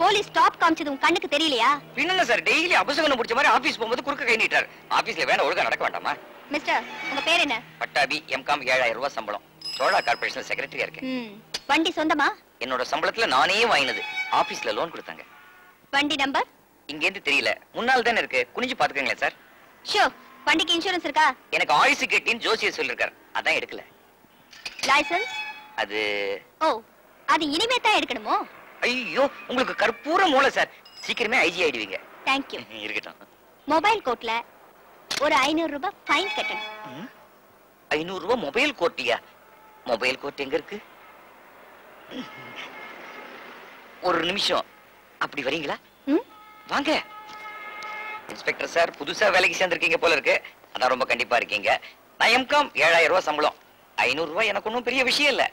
போலீஸ் ஸ்டாப் காமிச்சது உங்க கண்ணுக்கு தெரியலையா? பின்ன சார், டெய்லி அபசகுணம் பிடிச்ச மாதிரி ஆபீஸ் போகும்போது குறுக்க கை நீட்டார். ஆபீஸ்ல வேணா ஒழுங்கா நடக்க வேண்டாமா? மிஸ்டர், உங்க பேர் என்ன? பட்டாபி, எம்காம், 7000 ரூபாய் சம்பளம். சோழா கார்பரேஷன் செக்ரட்டரியா இருக்கேன். வண்டி சொந்தமா? என்னோட சம்பளத்துல நானே வாங்கினது. ஆபீஸ்ல லோன் கொடுத்தாங்க. வண்டி நம்பர் இங்க இருந்து தெரியல, முன்னால் தானே இருக்கு, குனிஞ்சு பாத்துக்கங்களேன் சார். ஷோ, வண்டிக்கு இன்சூரன்ஸ் இருக்கா? எனக்கு ஆயுசு கட்டின்னு ஜோசியர் சொல்லிருக்காரு, அதான் எடுக்கல. லைசென்ஸ்? அது ஓ, அது இனிமே தான் எடுக்கணுமோ? ஐயோ, உங்களுக்கு கற்பூர மூளை சார், சீக்கிரமே ஐஜி ஆயிடுவீங்க. Thank you. இருக்கட்டும். மொபைல் கோர்ட்ல ஒரு 500 ரூபாய் ஃபைன் கட்டணும். 500 ரூபாய் மொபைல் கோர்ட்லயா? மொபைல் கோர்ட் எங்க இருக்கு? ஒரு நிமிஷம், அப்படி வரீங்களா? வாங்க. இன்ஸ்பெக்டர் சார், புதுசா வேலைக்கு சேர்ந்திருக்கீங்க போல இருக்கு, அதான் ரொம்ப கண்டிப்பா இருக்கீங்க. நான் எம்காம், 7000 ரூபாய் சம்பளம். 500 ரூபாய் எனக்கு ஒன்றும் பெரிய விஷயம் இல்ல.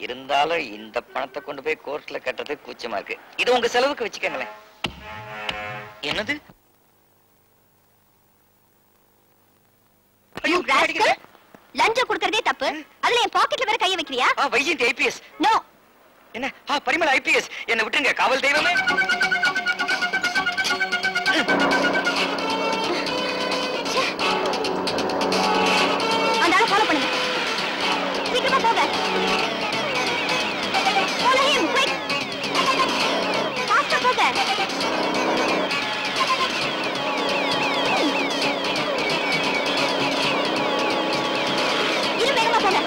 இருந்தாலும் இந்த பணத்தை கொண்டு போய் கோர்ட்ல கட்டுறது கூச்சமா இருக்கு. இது உங்க செலவுக்கு வச்சுக்கங்களேன். என்னது? லஞ்சம் கொடுக்கறதே தப்பு, அதுல என் பாக்கெட்ல வேற கைய வைக்கிறியா? வைஜெயந்தி ஐபிஎஸ். நோ. என்ன? பரிமள ஐபிஎஸ். என்ன விட்டுருங்க, காவல் தெய்வமே. அந்த ஆளை ஃபாலோ பண்ணுங்க, சீக்கிரமா போங்க. Follow him, quick. Faster போங்க. இன்னும் வேகமா போங்க.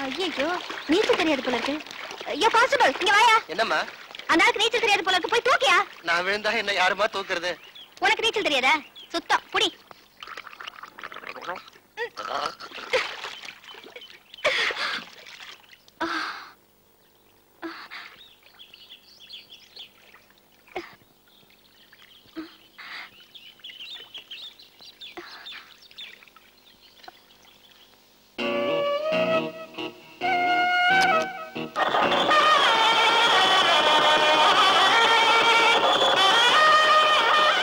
ஐயோ, நீச்சல் தெரியாது போல இருக்கு. ஐயோ கான்ஸ்டபிள், இங்க வாயா. என்னம்மா? அந்த ஆளுக்கு நீச்சல் தெரியாது போல இருக்கு, போய் தூக்கியா. நான் விழுந்தா என்ன யாருமா தூக்குறது? உனக்கு நீச்சல் தெரியாதா? சுத்தம் புடி.